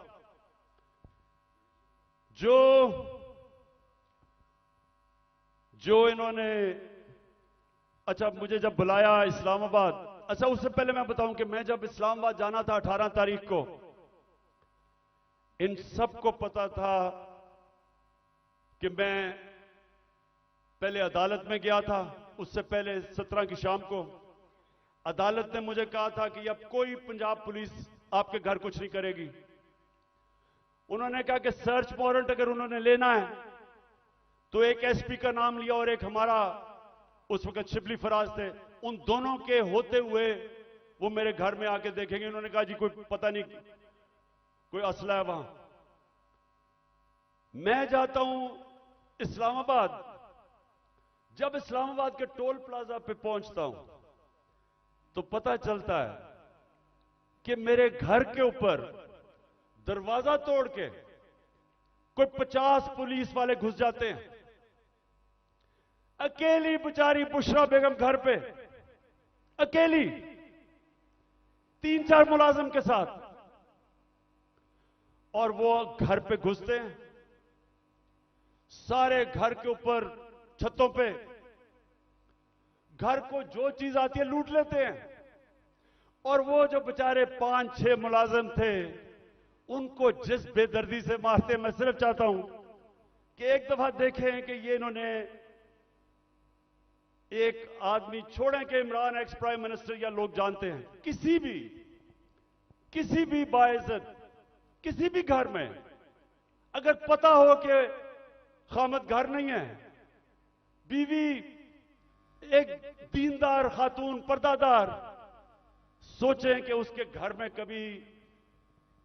जो इन्होंने, अच्छा मुझे जब बुलाया इस्लामाबाद, अच्छा उससे पहले मैं बताऊं कि मैं जब इस्लामाबाद जाना था 18 तारीख को, इन सबको पता था कि मैं पहले अदालत में गया था। उससे पहले 17 की शाम को अदालत ने मुझे कहा था कि अब कोई पंजाब पुलिस आपके घर कुछ नहीं करेगी। उन्होंने कहा कि सर्च वारंट अगर उन्होंने लेना है तो एक एसपी का नाम लिया और एक हमारा उस वक्त शिबली फराज थे, उन दोनों के होते हुए वो मेरे घर में आके देखेंगे। उन्होंने कहा जी कोई पता नहीं, कोई असला है वहां। मैं जाता हूं इस्लामाबाद, जब इस्लामाबाद के टोल प्लाजा पे पहुंचता हूं तो पता चलता है कि मेरे घर के ऊपर दरवाजा तोड़ के कोई 50 पुलिस वाले घुस जाते हैं। अकेली बेचारी बुशरा बेगम घर पे, अकेली, 3-4 मुलाजिम के साथ, और वो घर पे घुसते हैं, सारे घर के ऊपर छतों पे घर को जो चीज आती है लूट लेते हैं। और वो जो बेचारे 5-6 मुलाजिम थे, उनको जिस बेदर्दी से मारते, मैं सिर्फ चाहता हूं कि एक दफा देखें कि ये इन्होंने एक आदमी छोड़ें कि इमरान एक्स प्राइम मिनिस्टर या लोग जानते हैं, किसी भी बाइज्जत किसी भी घर में अगर पता हो कि खामद घर नहीं है, बीवी एक दीनदार खातून पर्दादार, सोचें कि उसके घर में कभी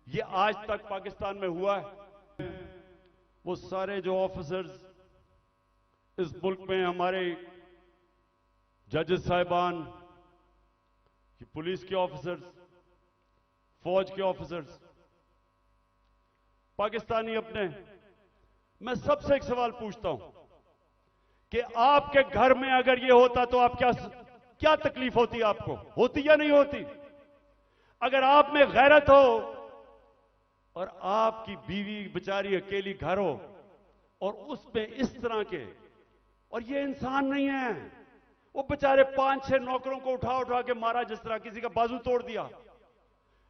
ये आज तक पाकिस्तान में हुआ है? वो सारे जो ऑफिसर्स इस मुल्क में, हमारे जजेस साहिबान, पुलिस के ऑफिसर्स, फौज के ऑफिसर्स, पाकिस्तानी अपने, मैं सबसे एक सवाल पूछता हूं कि आपके घर में अगर ये होता तो आप क्या तकलीफ होती? आपको होती या नहीं होती? अगर आप में गैरत हो और आपकी बीवी बेचारी अकेली घर हो और उसमें इस तरह के, और ये इंसान नहीं है, वो बेचारे 5-6 नौकरों को उठा उठा के मारा, जिस तरह किसी का बाजू तोड़ दिया,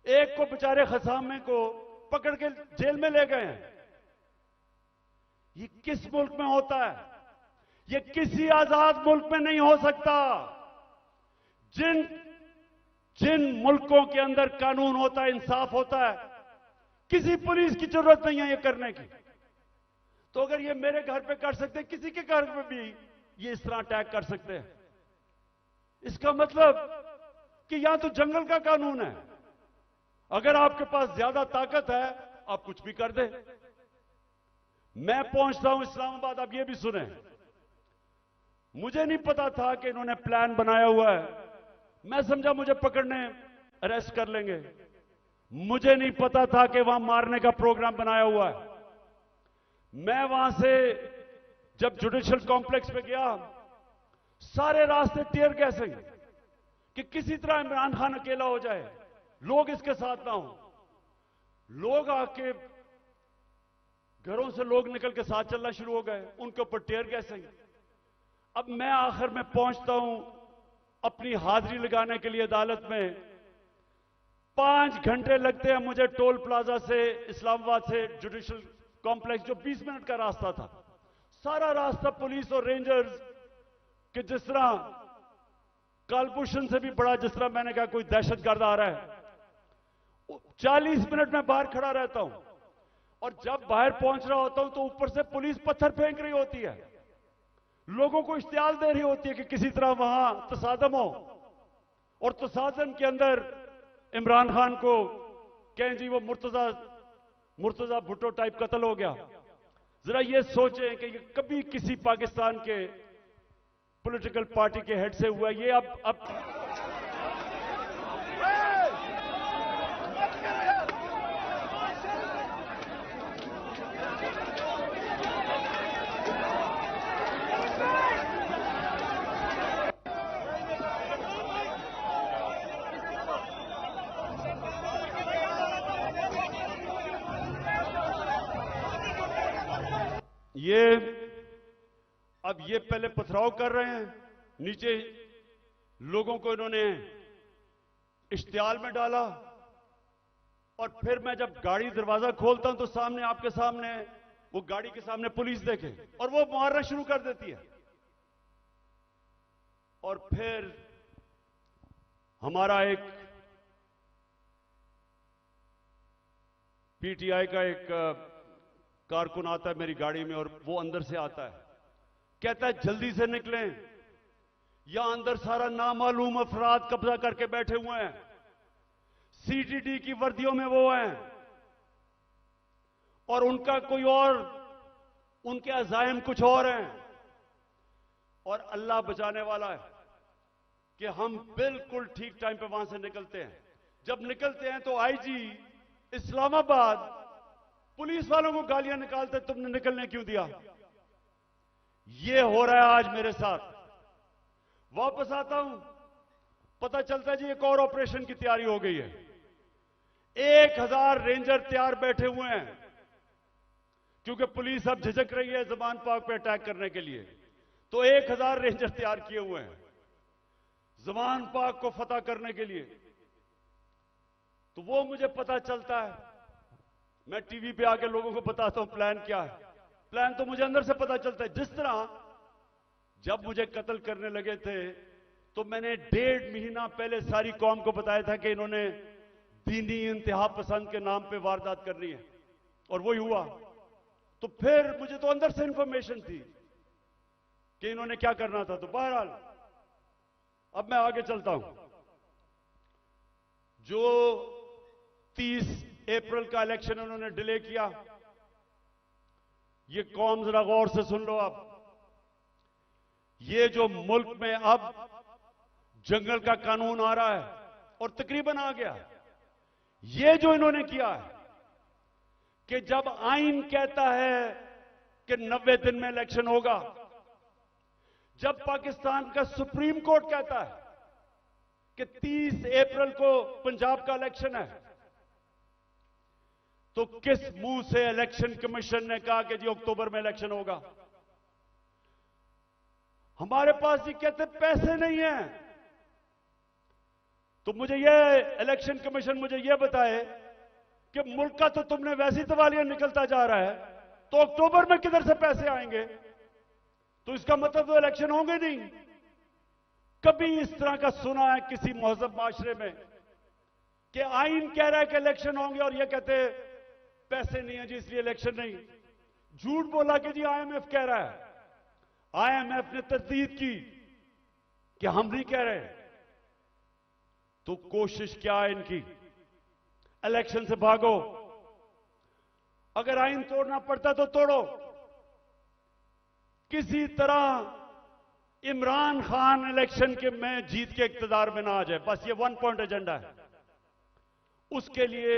एक को बेचारे खसामे को पकड़ के जेल में ले गए हैं। ये किस मुल्क में होता है? ये किसी आजाद मुल्क में नहीं हो सकता। जिन मुल्कों के अंदर कानून होता है, इंसाफ होता है, किसी पुलिस की जरूरत नहीं है ये करने की। तो अगर ये मेरे घर पे कर सकते हैं, किसी के घर पे भी ये इस तरह अटैक कर सकते हैं। इसका मतलब कि यहां तो जंगल का कानून है, अगर आपके पास ज्यादा ताकत है आप कुछ भी कर दें। मैं पहुंचता हूं इस्लामाबाद, आप ये भी सुने, मुझे नहीं पता था कि इन्होंने प्लान बनाया हुआ है। मैं समझा मुझे पकड़ने अरेस्ट कर लेंगे, मुझे नहीं पता था कि वहां मारने का प्रोग्राम बनाया हुआ है। मैं वहां से जब जुडिशियल कॉम्प्लेक्स पे गया, सारे रास्ते टीयर गैस हैं कि किसी तरह इमरान खान अकेला हो जाए, लोग इसके साथ ना हो। लोग आके घरों से लोग निकल के साथ चलना शुरू हो गए, उनके ऊपर टीयर गैस हैं। अब मैं आखिर में पहुंचता हूं अपनी हाजिरी लगाने के लिए अदालत में। 5 घंटे लगते हैं मुझे टोल प्लाजा से, इस्लामाबाद से जुडिशियल कॉम्प्लेक्स, जो 20 मिनट का रास्ता था। सारा रास्ता पुलिस और रेंजर्स के, जिस तरह कालभूषण से भी बड़ा, जिस तरह मैंने कहा कोई दहशतगर्द आ रहा है। 40 मिनट में बाहर खड़ा रहता हूं और जब बाहर पहुंच रहा होता हूं तो ऊपर से पुलिस पत्थर फेंक रही होती है, लोगों को इश्तियाल दे रही होती है कि किसी तरह वहां तसादम हो, और तसादम के अंदर इमरान खान को कहें जी वो मुर्तजा भुट्टो टाइप कत्ल हो गया। जरा ये सोचें कि ये कभी किसी पाकिस्तान के पॉलिटिकल पार्टी के हेड से हुआ। ये अब ये पहले पथराव कर रहे हैं, नीचे लोगों को इन्होंने इश्तियाल में डाला, और फिर मैं जब गाड़ी दरवाजा खोलता हूं तो सामने, आपके सामने, वो गाड़ी के सामने पुलिस देखे और वो मारना शुरू कर देती है। और फिर हमारा एक पीटीआई का एक कारकुन आता है मेरी गाड़ी में, और वो अंदर से आता है, कहता है जल्दी से निकलें, यहां अंदर सारा नामालूम अफराद कब्जा करके बैठे हुए हैं, सीटीडी की वर्दियों में वो हैं, और उनका कोई और, उनके अज़ाइम कुछ और हैं, और अल्लाह बचाने वाला है कि हम बिल्कुल ठीक टाइम पे वहां से निकलते हैं। जब निकलते हैं तो आईजी इस्लामाबाद पुलिस वालों को गालियां निकालते, तुमने निकलने क्यों दिया। ये हो रहा है आज मेरे साथ। वापस आता हूं, पता चलता है जी एक और ऑपरेशन की तैयारी हो गई है। 1000 रेंजर तैयार बैठे हुए हैं, क्योंकि पुलिस अब झिझक रही है ज़मान पार्क पे अटैक करने के लिए, तो 1000 रेंजर तैयार किए हुए हैं ज़मान पार्क को फतह करने के लिए। तो वो मुझे पता चलता है, मैं टीवी पे आके लोगों को बताता हूं प्लान क्या है। प्लान तो मुझे अंदर से पता चलता है। जिस तरह जब मुझे कत्ल करने लगे थे तो मैंने 1.5 महीना पहले सारी कौम को बताया था कि इन्होंने दीनी इंतहा पसंद के नाम पे वारदात करनी है, और वही हुआ। तो फिर मुझे तो अंदर से इंफॉर्मेशन थी कि इन्होंने क्या करना था। तो बहरहाल अब मैं आगे चलता हूं। जो 30 अप्रैल का इलेक्शन उन्होंने डिले किया, ये कौम जरा गौर से सुन लो। अब ये जो मुल्क में अब जंगल का कानून आ रहा है और तकरीबन आ गया, ये जो इन्होंने किया है कि जब आइन कहता है कि 90 दिन में इलेक्शन होगा, जब पाकिस्तान का सुप्रीम कोर्ट कहता है कि 30 अप्रैल को पंजाब का इलेक्शन है, तो किस मुंह से इलेक्शन कमीशन ने कहा कि जी अक्टूबर में इलेक्शन होगा? हमारे पास ये कहते पैसे नहीं है। तो मुझे ये इलेक्शन कमीशन मुझे ये बताए कि मुल्क का तो तुमने वैसी तवालिया निकलता जा रहा है, तो अक्टूबर में किधर से पैसे आएंगे? तो इसका मतलब तो इलेक्शन होंगे नहीं। कभी इस तरह का सुना है किसी महजब माशरे में कि आइन कह रहा है कि इलेक्शन होंगे और ये कहते पैसे नहीं है जी इसलिए इलेक्शन नहीं? झूठ बोला कि जी आईएमएफ कह रहा है। आईएमएफ ने तस्दीक की कि हम नहीं कह रहे। तो कोशिश क्या है इनकी? इलेक्शन से भागो। अगर आइन तोड़ना पड़ता तो तोड़ो। किसी तरह इमरान खान इलेक्शन के में जीत के इक्तदार में ना आ जाए, बस ये 1 पॉइंट एजेंडा है। उसके लिए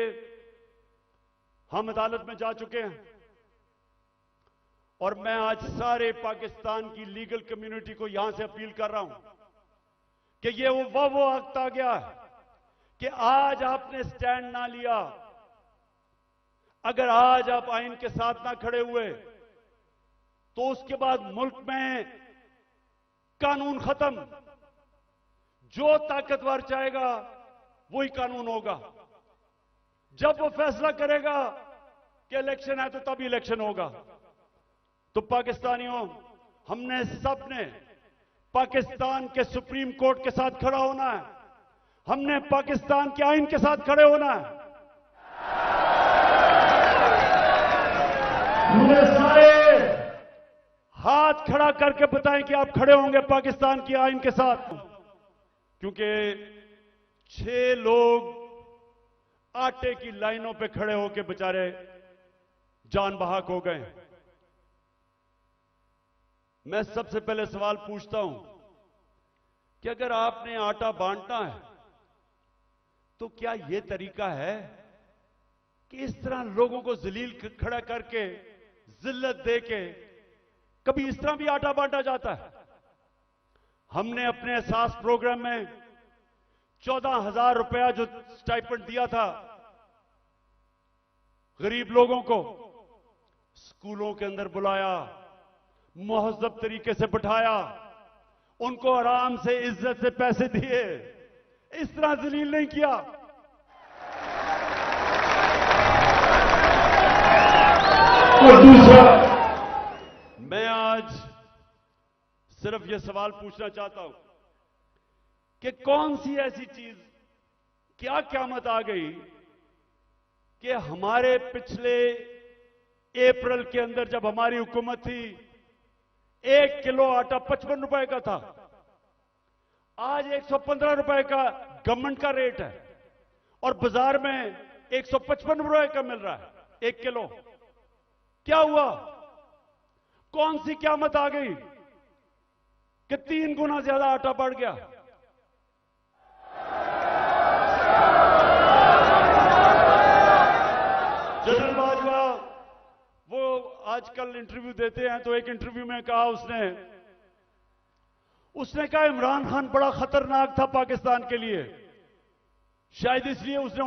हम अदालत में जा चुके हैं और मैं आज सारे पाकिस्तान की लीगल कम्युनिटी को यहां से अपील कर रहा हूं कि ये वो वक्त आ गया कि आज आपने स्टैंड ना लिया, अगर आज आप आइन के साथ ना खड़े हुए, तो उसके बाद मुल्क में कानून खत्म। जो ताकतवर चाहेगा वही कानून होगा। जब वो फैसला करेगा कि इलेक्शन है तो तभी इलेक्शन होगा। तो पाकिस्तानियों, हमने सबने पाकिस्तान के सुप्रीम कोर्ट के साथ खड़ा होना है। हमने पाकिस्तान के आइन के साथ खड़े होना है। हमने सारे हाथ खड़ा करके बताएं कि आप खड़े होंगे पाकिस्तान की आइन के साथ। क्योंकि 6 लोग आटे की लाइनों पे खड़े होकर बेचारे जान बहाक हो गए। मैं सबसे पहले सवाल पूछता हूं कि अगर आपने आटा बांटना है तो क्या यह तरीका है कि इस तरह लोगों को जलील खड़ा करके जिल्लत देके कभी इस तरह भी आटा बांटा जाता है? हमने अपने एहसास प्रोग्राम में 14,000 रुपया जो स्टाइपेंड दिया था गरीब लोगों को, स्कूलों के अंदर बुलाया, मुहज़्ज़ब तरीके से बिठाया, उनको आराम से इज्जत से पैसे दिए, इस तरह जलील नहीं किया। और दूसरा, मैं आज सिर्फ यह सवाल पूछना चाहता हूं कि कौन सी ऐसी चीज, क्या क़यामत आ गई कि हमारे पिछले अप्रैल के अंदर जब हमारी हुकूमत थी 1 किलो आटा 55 रुपए का था, आज 115 रुपए का गवर्नमेंट का रेट है और बाजार में 155 रुपए का मिल रहा है 1 किलो। क्या हुआ? कौन सी क़यामत आ गई कि 3 गुना ज्यादा आटा बढ़ गया? जनरल बाजवा वो आजकल इंटरव्यू देते हैं, तो एक इंटरव्यू में कहा उसने कहा इमरान खान बड़ा खतरनाक था पाकिस्तान के लिए, शायद इसलिए उसने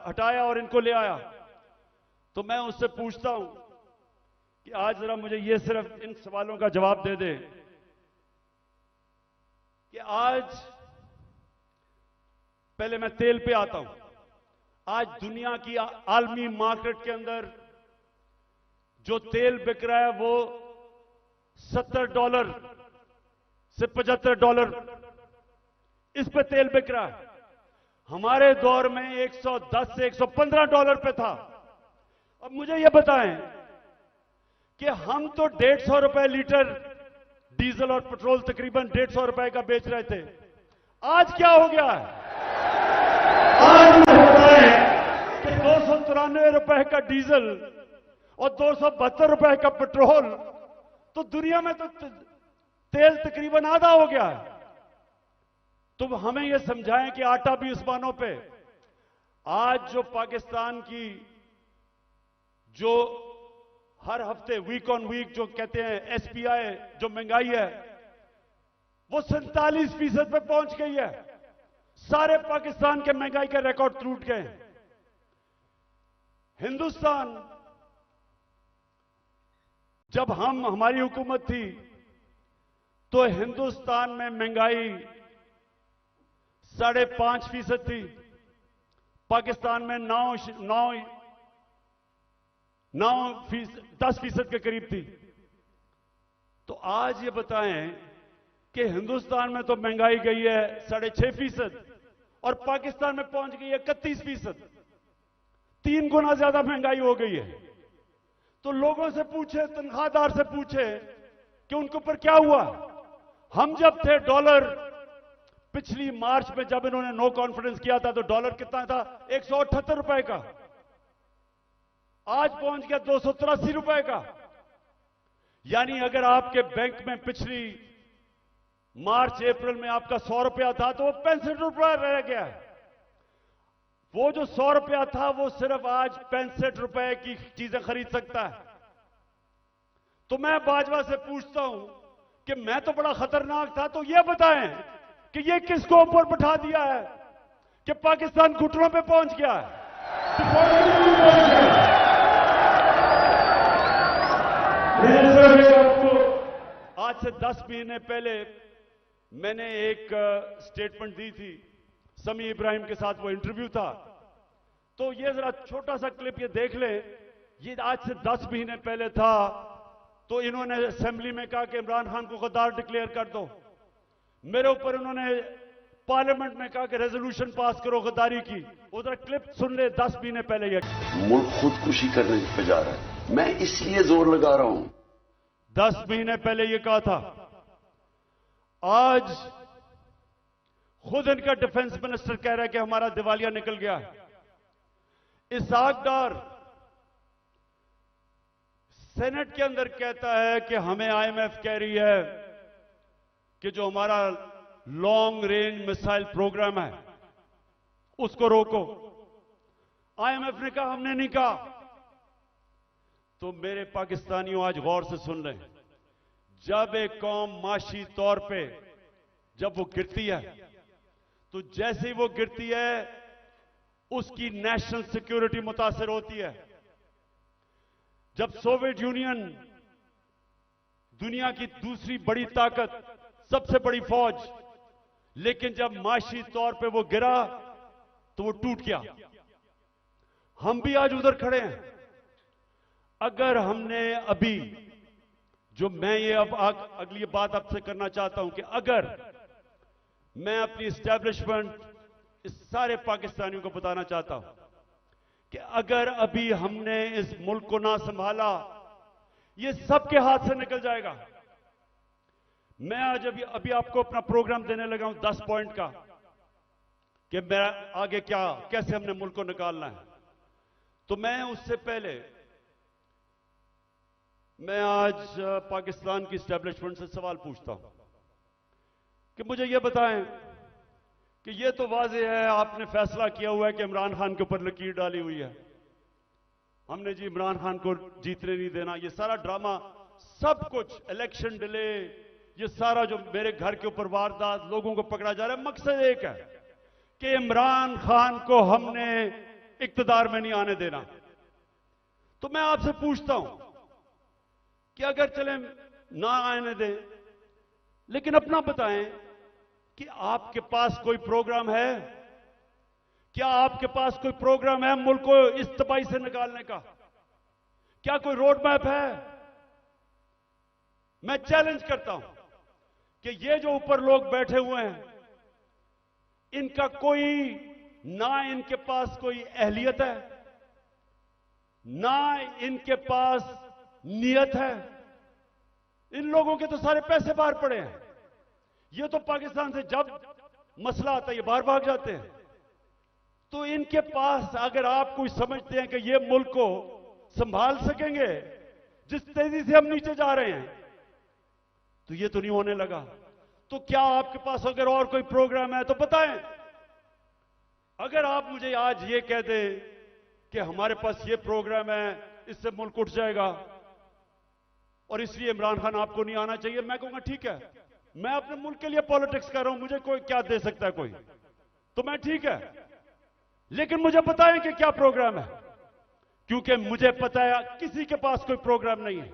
हटाया और इनको ले आया। तो मैं उससे पूछता हूं कि आज जरा मुझे ये सिर्फ इन सवालों का जवाब दे दे कि आज, पहले मैं तेल पे आता हूं, आज दुनिया की आलमी मार्केट के अंदर जो तेल बिक रहा है वो $70 से $75 इस पे तेल बिक रहा है। हमारे दौर में $110 से $115 पे था। अब मुझे यह बताएं कि हम तो 150 रुपए लीटर डीजल और पेट्रोल तकरीबन 150 रुपए का बेच रहे थे। आज क्या हो गया है? आज होता है कि 293 रुपए का डीजल और 272 रुपए का पेट्रोल, तो दुनिया में तो तेल तकरीबन आधा हो गया है। तुम हमें यह समझाएं कि आटा भी उस्मानों पे। आज जो पाकिस्तान की जो हर हफ्ते वीक ऑन वीक जो कहते हैं एसपीआई जो महंगाई है वो 47% पे पहुंच गई है। सारे पाकिस्तान के महंगाई के रिकॉर्ड टूट गए। हिंदुस्तान, जब हमारी हुकूमत थी तो हिंदुस्तान में महंगाई 5.5% थी, पाकिस्तान में 10% के करीब थी। तो आज ये बताएं कि हिंदुस्तान में तो महंगाई गई है 6.5% और पाकिस्तान में पहुंच गई है 31%। 3 गुना ज्यादा महंगाई हो गई है। तो लोगों से पूछे, तनख्वाहदार से पूछे कि उनके ऊपर क्या हुआ। हम जब थे डॉलर, पिछली मार्च में जब इन्होंने नो कॉन्फिडेंस किया था तो डॉलर कितना था? 178 रुपए का। आज पहुंच गया 283 रुपए का। यानी अगर आपके बैंक में पिछली मार्च अप्रैल में आपका 100 रुपया था तो वो 65 रुपया रह गया है। वो जो 100 रुपया था वो सिर्फ आज 65 रुपए की चीजें खरीद सकता है। तो मैं बाजवा से पूछता हूं कि मैं तो बड़ा खतरनाक था, तो ये बताएं कि ये किसको ऊपर बैठा दिया है कि पाकिस्तान घुटनों पे पहुंच गया है। आपको आज से 10 महीने पहले मैंने एक स्टेटमेंट दी थी, समी इब्राहिम के साथ वो इंटरव्यू था। तो ये जरा छोटा सा क्लिप ये देख ले। ये आज से 10 महीने पहले था। तो इन्होंने असेंबली में कहा कि इमरान खान को गद्दार डिक्लेयर कर दो। मेरे ऊपर उन्होंने पार्लियामेंट में कहा कि रेजोल्यूशन पास करो गद्दारी की। उधर क्लिप सुन ले 10 महीने पहले। ये मुल्क खुदकुशी करने पे जा रहा है, मैं इसलिए जोर लगा रहा हूं। 10 महीने पहले ये कहा था। आज खुद इनका डिफेंस मिनिस्टर कह रहा है कि हमारा दिवालिया निकल गया है। इसहाक डार सेनेट के अंदर कहता है कि हमें आईएमएफ कह रही है कि जो हमारा लॉन्ग रेंज मिसाइल प्रोग्राम है उसको रोको। आईएमएफ ने कहा, हमने नहीं कहा। तो मेरे पाकिस्तानियों आज गौर से सुन लें। जब एक कौम माशी तौर पे जब वो गिरती है तो जैसे ही वो गिरती है उसकी नेशनल सिक्योरिटी मुतासिर होती है। जब सोवियत यूनियन दुनिया की दूसरी बड़ी ताकत, सबसे बड़ी फौज, लेकिन जब माशी तौर पे वो गिरा तो वो टूट गया। हम भी आज उधर खड़े हैं। अगर हमने अभी जो मैं ये अब अगली बात आपसे करना चाहता हूं कि अगर मैं अपनी एस्टैब्लिशमेंट इस सारे पाकिस्तानियों को बताना चाहता हूं कि अगर अभी हमने इस मुल्क को ना संभाला ये सबके हाथ से निकल जाएगा। मैं आज अभी आपको अपना प्रोग्राम देने लगा हूं 10 पॉइंट का कि मैं आगे कैसे हमने मुल्क को निकालना है। तो मैं उससे पहले मैं आज पाकिस्तान की एस्टैब्लिशमेंट से सवाल पूछता हूं कि मुझे यह बताएं कि यह तो वाज़ेह है आपने फैसला किया हुआ है कि इमरान खान के ऊपर लकीर डाली हुई है। हमने जी इमरान खान को जीतने नहीं देना। ये सारा ड्रामा, सब कुछ, इलेक्शन डिले, ये सारा जो मेरे घर के ऊपर वारदात, लोगों को पकड़ा जा रहा है, मकसद एक है कि इमरान खान को हमने इक्तदार में नहीं आने देना। तो मैं आपसे पूछता हूं कि अगर चले ना आने दें, लेकिन अपना बताएं कि आपके पास कोई प्रोग्राम है? क्या आपके पास कोई प्रोग्राम है मुल्क को इस तबाही से निकालने का? क्या कोई रोड मैप है? मैं चैलेंज करता हूं कि ये जो ऊपर लोग बैठे हुए हैं, इनका ना इनके पास कोई अहलियत है, ना इनके पास नियत है। इन लोगों के तो सारे पैसे बाहर पड़े हैं। ये तो पाकिस्तान से जब मसला आता है ये बाहर भाग जाते हैं। तो इनके पास अगर आप कोई समझते हैं कि ये मुल्क को संभाल सकेंगे जिस तेजी से हम नीचे जा रहे हैं, तो ये तो नहीं होने लगा। तो क्या आपके पास अगर और कोई प्रोग्राम है तो बताएं। अगर आप मुझे आज ये कह दें कि हमारे पास ये प्रोग्राम है, इससे मुल्क उठ जाएगा और इसलिए इमरान खान आपको नहीं आना चाहिए, मैं कहूंगा ठीक है, मैं अपने मुल्क के लिए पॉलिटिक्स कर रहा हूं, मुझे कोई क्या दे सकता है कोई, तो मैं ठीक है, लेकिन मुझे बताएं कि क्या प्रोग्राम है, क्योंकि मुझे पता है किसी के पास कोई प्रोग्राम नहीं है।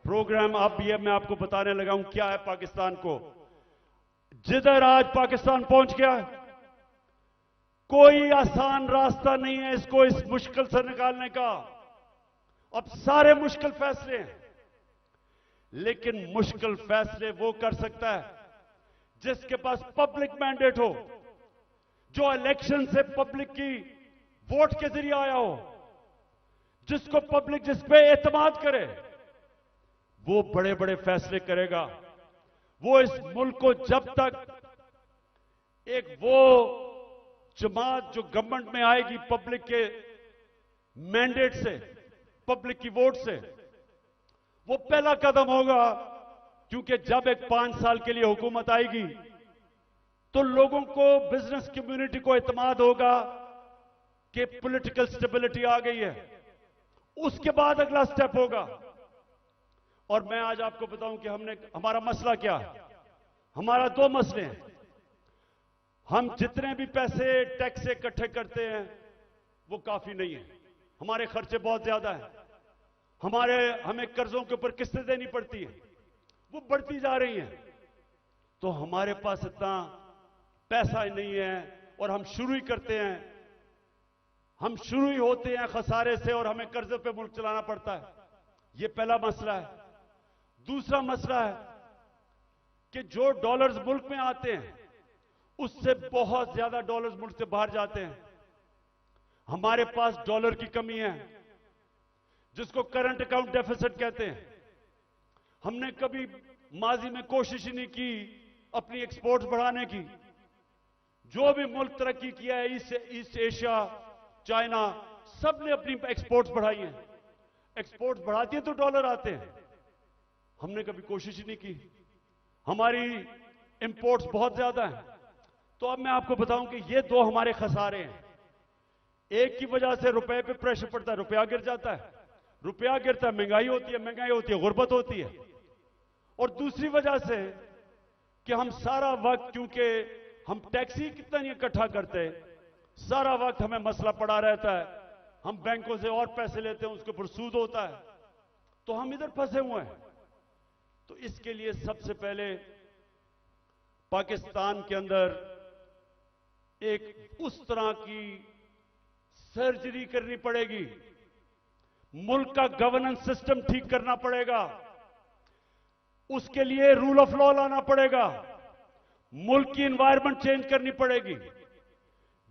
प्रोग्राम अब ये मैं आपको बताने लगा हूं क्या है पाकिस्तान को। जिधर आज पाकिस्तान पहुंच गया है, कोई आसान रास्ता नहीं है इसको इस मुश्किल से निकालने का। अब सारे मुश्किल फैसले हैं, लेकिन मुश्किल फैसले वो कर सकता है जिसके पास पब्लिक मैंडेट हो, जो इलेक्शन से पब्लिक की वोट के जरिए आया हो, जिसको पब्लिक जिस पे एतमाद करे, वो बड़े बड़े फैसले करेगा। वो इस मुल्क को जब तक एक वो जमात जो गवर्नमेंट में आएगी पब्लिक के मैंडेट से, पब्लिक की वोट से, वो पहला कदम होगा। क्योंकि जब एक 5 साल के लिए हुकूमत आएगी तो लोगों को, बिजनेस कम्युनिटी को एतमाद होगा कि पॉलिटिकल स्टेबिलिटी आ गई है। उसके बाद अगला स्टेप होगा। और मैं आज आपको बताऊं कि हमारा मसला क्या है। हमारा 2 मसले हैं। हम जितने भी पैसे टैक्स से इकट्ठे करते हैं वो काफी नहीं है, हमारे खर्चे बहुत ज्यादा हैं। हमें कर्जों के ऊपर किस्तें देनी पड़ती है, वो बढ़ती जा रही हैं। तो हमारे पास इतना पैसा ही नहीं है और हम शुरू ही करते हैं, हम शुरू ही होते हैं खसारे से और हमें कर्जे पे मुल्क चलाना पड़ता है। ये पहला मसला है। दूसरा मसला है कि जो डॉलर्स मुल्क में आते हैं उससे बहुत ज्यादा डॉलर्स मुल्क से बाहर जाते हैं। हमारे पास डॉलर की कमी है, जिसको करंट अकाउंट डेफिसिट कहते हैं। हमने कभी माजी में कोशिश ही नहीं की अपनी एक्सपोर्ट्स बढ़ाने की। जो भी मुल्क तरक्की किया है, ईस्ट एशिया, चाइना, सब ने अपनी एक्सपोर्ट्स बढ़ाई हैं। एक्सपोर्ट्स बढ़ाती है तो डॉलर आते हैं। हमने कभी कोशिश ही नहीं की। हमारी इंपोर्ट्स बहुत ज्यादा हैं। तो अब मैं आपको बताऊं कि ये 2 हमारे खसारे हैं। एक की वजह से रुपए पे प्रेशर पड़ता है, रुपया गिर जाता है, रुपया गिरता है, महंगाई होती है, गुर्बत होती है। और दूसरी वजह से कि हम सारा वक्त, क्योंकि हम टैक्स ही कितना नहीं इकट्ठा करते, सारा वक्त हमें मसला पड़ा रहता है। हम बैंकों से और पैसे लेते हैं, उसके ऊपर सूद होता है, तो हम इधर फंसे हुए हैं। तो इसके लिए सबसे पहले पाकिस्तान के अंदर एक उस तरह की सर्जरी करनी पड़ेगी, मुल्क का गवर्नेंस सिस्टम ठीक करना पड़ेगा, उसके लिए रूल ऑफ लॉ लाना पड़ेगा, मुल्क की एनवायरनमेंट चेंज करनी पड़ेगी।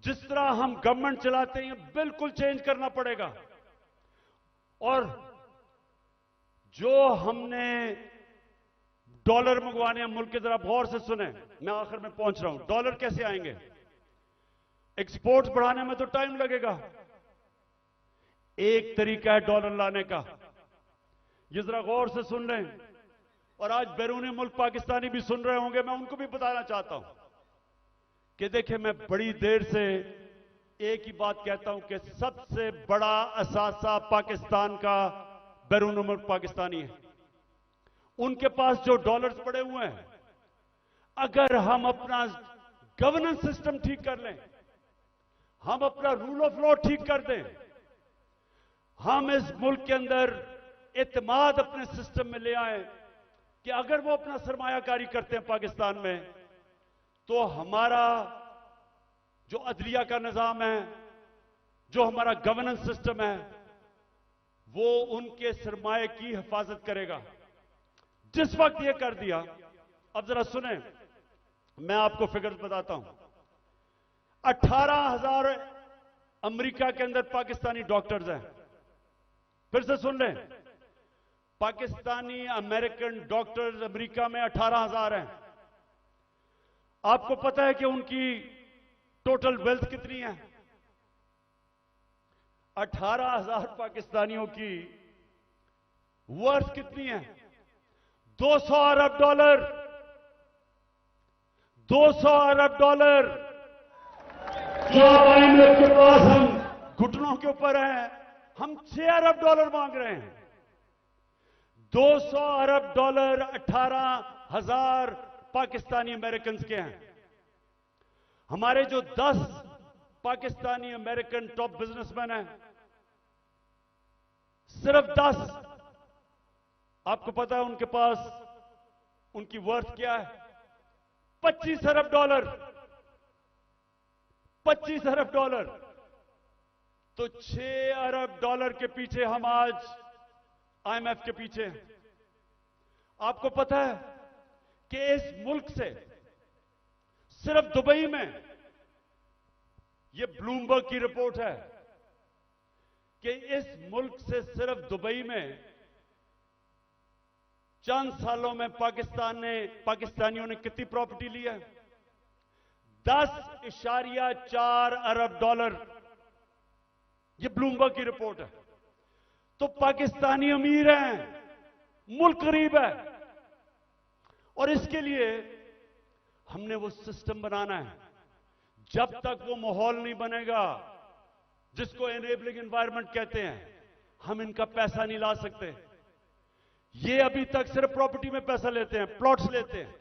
जिस तरह हम गवर्नमेंट चलाते हैं बिल्कुल चेंज करना पड़ेगा। और जो हमने डॉलर मंगवाने हैं मुल्क के, जरा गौर से सुने, मैं आखिर में पहुंच रहा हूं। डॉलर कैसे आएंगे? एक्सपोर्ट्स बढ़ाने में तो टाइम लगेगा। एक तरीका है डॉलर लाने का, ये जरा गौर से सुन लें। और आज बैरूनी मुल्क पाकिस्तानी भी सुन रहे होंगे, मैं उनको भी बताना चाहता हूं कि देखिए, मैं बड़ी देर से एक ही बात कहता हूं कि सबसे बड़ा असासा पाकिस्तान का बैरूनी मुल्क पाकिस्तानी है। उनके पास जो डॉलर्स पड़े हुए हैं, अगर हम अपना गवर्नेंस सिस्टम ठीक कर लें, हम अपना रूल ऑफ लॉ ठीक कर दें, हम इस मुल्क के अंदर एतमाद अपने सिस्टम में ले आए कि अगर वो अपना सरमायाकारी करते हैं पाकिस्तान में, तो हमारा जो अदलिया का निजाम है, जो हमारा गवर्नेंस सिस्टम है, वो उनके सरमाए की हिफाजत करेगा। जिस वक्त ये कर दिया, अब जरा सुने, मैं आपको फिगर्स बताता हूं। 18,000 अमेरिका के अंदर पाकिस्तानी डॉक्टर्स हैं। फिर से सुन लें, पाकिस्तानी अमेरिकन डॉक्टर्स अमेरिका में 18,000 हैं। आपको पता है कि उनकी टोटल वेल्थ कितनी है? 18,000 पाकिस्तानियों की वर्थ कितनी है? 200 अरब डॉलर। 200 अरब डॉलर। क्या IMF के पास हम घुटनों के ऊपर हैं, हम 6 अरब डॉलर मांग रहे हैं। 200 अरब डॉलर 18,000 पाकिस्तानी अमेरिकन के हैं। हमारे जो 10 पाकिस्तानी अमेरिकन टॉप बिजनेसमैन हैं, सिर्फ 10, आपको पता है उनके पास उनकी वर्थ क्या है? 25 अरब डॉलर। 25 अरब डॉलर। तो 6 अरब डॉलर के पीछे हम आज IMF के पीछे हैं। आपको पता है कि इस मुल्क से सिर्फ दुबई में, यह ब्लूमबर्ग की रिपोर्ट है कि इस मुल्क से सिर्फ दुबई में चंद सालों में पाकिस्तानियों ने कितनी प्रॉपर्टी ली है? 10.4 अरब डॉलर। यह ब्लूमबर्ग की रिपोर्ट है। तो पाकिस्तानी अमीर हैं, मुल्क गरीब है। और इसके लिए हमने वो सिस्टम बनाना है। जब तक वो माहौल नहीं बनेगा जिसको एनेबलिंग एनवायरनमेंट कहते हैं, हम इनका पैसा नहीं ला सकते। ये अभी तक सिर्फ प्रॉपर्टी में पैसा लेते हैं, प्लॉट्स लेते हैं,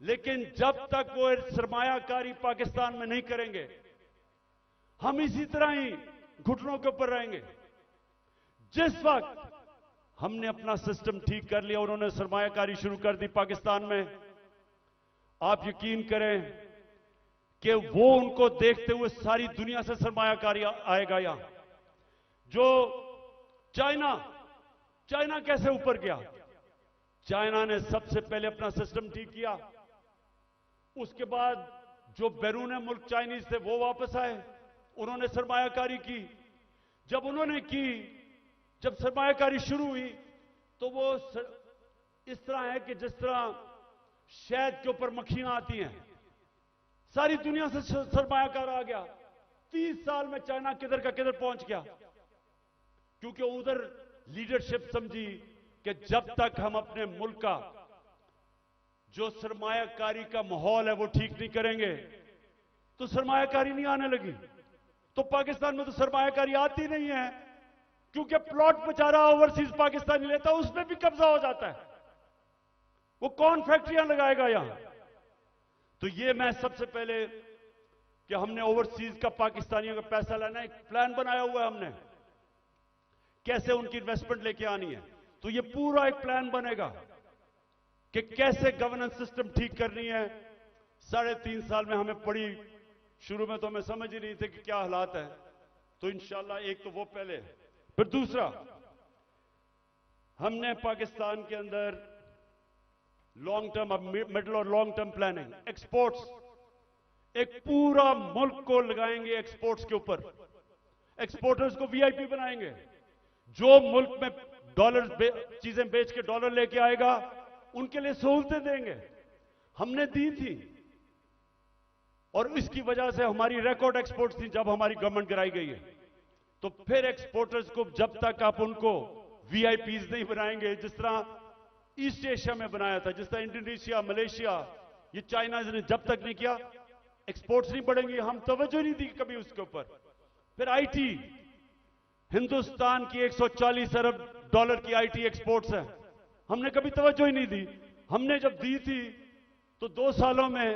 लेकिन जब तक वो सरमायाकारी पाकिस्तान में नहीं करेंगे, हम इसी तरह ही घुटनों के ऊपर रहेंगे। जिस वक्त हमने अपना सिस्टम ठीक कर लिया, उन्होंने सरमायाकारी शुरू कर दी पाकिस्तान में, आप यकीन करें कि वो उनको देखते हुए सारी दुनिया से सरमायाकारी आएगा। यहां जो चाइना कैसे ऊपर गया? चाइना ने सबसे पहले अपना सिस्टम ठीक किया। उसके बाद जो बैरून मुल्क चाइनीज थे वो वापस आए, उन्होंने सरमायाकारी की। जब सरमायाकारी शुरू हुई तो वो इस तरह है कि जिस तरह शहद के ऊपर मक्खियां आती हैं, सारी दुनिया से सरमायाकार आ गया। 30 साल में चाइना किधर का किधर पहुंच गया, क्योंकि उधर लीडरशिप समझी कि जब तक हम अपने मुल्क का जो सरमायाकारी का माहौल है वो ठीक नहीं करेंगे तो सरमायाकारी नहीं आने लगी। तो पाकिस्तान में तो सरमायाकारी आती नहीं है, क्योंकि प्लॉट बेचारा ओवरसीज पाकिस्तानी लेता है, उसमें भी कब्जा हो जाता है। वो कौन फैक्ट्रियां लगाएगा यहां? तो ये मैं सबसे पहले कि हमने ओवरसीज का पाकिस्तानियों का पैसा लेना, एक प्लान बनाया हुआ है हमने, कैसे उनकी इन्वेस्टमेंट लेके आनी है। तो ये पूरा एक प्लान बनेगा कि कैसे गवर्नेंस सिस्टम ठीक करनी है। 3.5 साल में हमें पड़ी, शुरू में तो हमें समझ ही नहीं थे कि क्या हालात है। तो इंशाल्लाह एक तो वो पहले, फिर दूसरा, हमने पाकिस्तान के अंदर लॉन्ग टर्म, मिडिल और लॉन्ग टर्म प्लानिंग, एक्सपोर्ट्स, एक पूरा मुल्क को लगाएंगे एक्सपोर्ट्स के ऊपर। एक्सपोर्टर्स को VIP बनाएंगे। जो मुल्क में डॉलर चीजें बेच के डॉलर लेके आएगा उनके लिए सहूलतें देंगे। हमने दी थी और इसकी वजह से हमारी रिकॉर्ड एक्सपोर्ट्स थी जब हमारी गवर्नमेंट गिराई गई है। तो फिर एक्सपोर्टर्स को जब तक आप उनको VIPs नहीं बनाएंगे, जिस तरह ईस्ट एशिया में बनाया था, जिस तरह इंडोनेशिया, मलेशिया, ये चाइना ने जब तक नहीं किया, एक्सपोर्ट्स नहीं बढ़ेंगे। हम तवज्जो नहीं दी कभी उसके ऊपर। फिर IT, हिंदुस्तान की 140 अरब डॉलर की IT एक्सपोर्ट्स है, हमने कभी तवज्जो ही नहीं दी। हमने जब दी थी तो 2 सालों में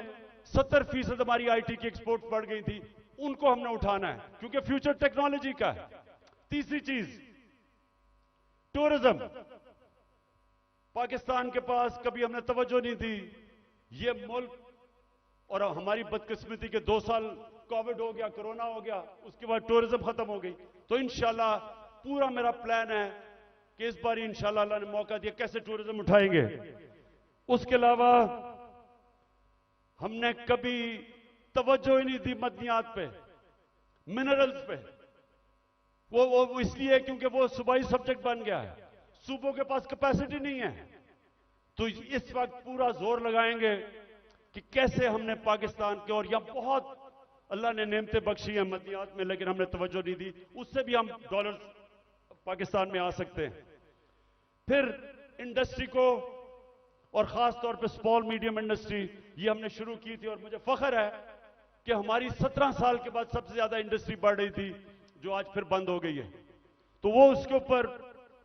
70% हमारी IT की एक्सपोर्ट बढ़ गई थी। उनको हमने उठाना है, क्योंकि फ्यूचर टेक्नोलॉजी का है। तीसरी चीज, टूरिज्म। पाकिस्तान के पास कभी हमने तवज्जो नहीं दी। ये मुल्क, और हमारी बदकिस्मती के 2 साल कोविड हो गया, कोरोना हो गया, उसके बाद टूरिज्म खत्म हो गई। तो इंशाल्लाह पूरा मेरा प्लान है कि इस बार इंशाल्लाह अल्लाह ने मौका दिया, कैसे टूरिज्म उठाएंगे। उसके अलावा हमने कभी तवज्जो ही नहीं दी मदनियात पे, मिनरल्स पे। वो इसलिए क्योंकि वो सूबाई सब्जेक्ट बन गया है। सूबों के पास कैपेसिटी नहीं है। तो इस वक्त पूरा जोर लगाएंगे कि कैसे हमने पाकिस्तान के, और यहां बहुत अल्लाह ने नेमतें बख्शी हैं मदनियात में, लेकिन हमने तवज्जो नहीं दी, उससे भी हम डॉलर पाकिस्तान में आ सकते हैं। फिर इंडस्ट्री को, और खास तौर पे स्मॉल मीडियम इंडस्ट्री, ये हमने शुरू की थी, और मुझे फख्र है कि हमारी 17 साल के बाद सबसे ज्यादा इंडस्ट्री बढ़ रही थी, जो आज फिर बंद हो गई है। तो वो उसके ऊपर,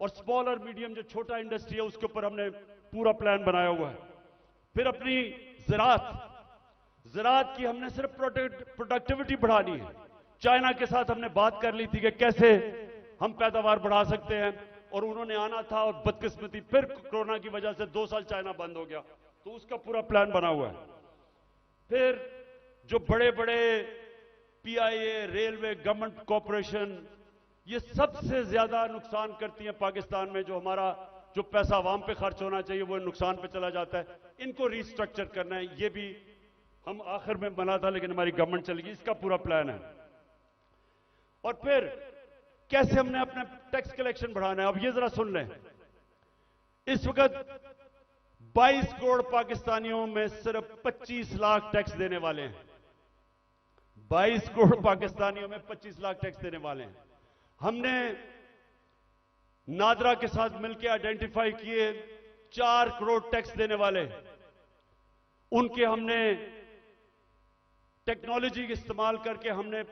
और स्मॉल और मीडियम जो छोटा इंडस्ट्री है उसके ऊपर हमने पूरा प्लान बनाया हुआ है। फिर अपनी ज़राअत की हमने सिर्फ प्रोडक्टिविटी बढ़ानी है। चाइना के साथ हमने बात कर ली थी कि कैसे हम पैदावार बढ़ा सकते हैं, और उन्होंने आना था, और बदकिस्मती फिर कोरोना की वजह से 2 साल चाइना बंद हो गया, तो उसका पूरा प्लान बना हुआ है। फिर जो बड़े बड़े पीआईए, रेलवे, गवर्नमेंट कॉरपोरेशन, ये सबसे ज्यादा नुकसान करती हैं पाकिस्तान में। जो हमारा जो पैसा आवाम पे खर्च होना चाहिए वो नुकसान पे चला जाता है। इनको रिस्ट्रक्चर करना है, ये भी हम आखिर में बना था, लेकिन हमारी गवर्नमेंट चली गई, इसका पूरा प्लान है। और फिर कैसे हमने अपना टैक्स कलेक्शन बढ़ाना है। अब ये जरा सुन लें, इस वक्त 22 करोड़ पाकिस्तानियों में सिर्फ 25 लाख टैक्स देने वाले हैं। 22 करोड़ पाकिस्तानियों में 25 लाख टैक्स देने वाले हैं। हमने नादरा के साथ मिलकर आइडेंटिफाई किए 4 करोड़ टैक्स देने वाले, उनके हमने टेक्नोलॉजी का इस्तेमाल करके हमने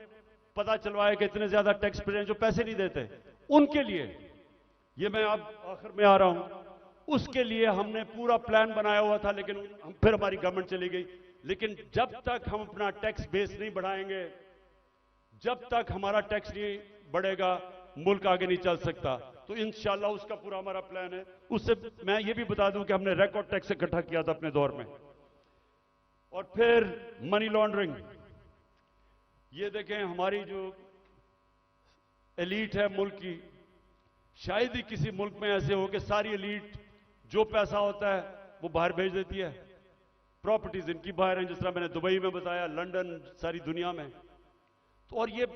पता चलवाया कि इतने ज्यादा टैक्स पेयर हैं जो पैसे नहीं देते, उनके लिए, ये मैं अब आखिर में आ रहा हूं, उसके लिए हमने पूरा प्लान बनाया हुआ था, लेकिन फिर हमारी गवर्नमेंट चली गई। लेकिन जब तक हम अपना टैक्स बेस नहीं बढ़ाएंगे, जब तक हमारा टैक्स नहीं बढ़ेगा, मुल्क आगे नहीं चल सकता। तो इंशाल्लाह उसका पूरा हमारा प्लान है। उससे मैं ये भी बता दूं कि हमने रिकॉर्ड टैक्स इकट्ठा किया था अपने दौर में। और फिर मनी लॉन्ड्रिंग, ये देखें हमारी जो एलीट है मुल्क की, शायद ही किसी मुल्क में ऐसे हो कि सारी एलीट जो पैसा होता है वो बाहर भेज देती है। प्रॉपर्टीज इनकी बाहर हैं, जिस तरह मैंने दुबई में बताया, लंदन, सारी दुनिया में। तो और ये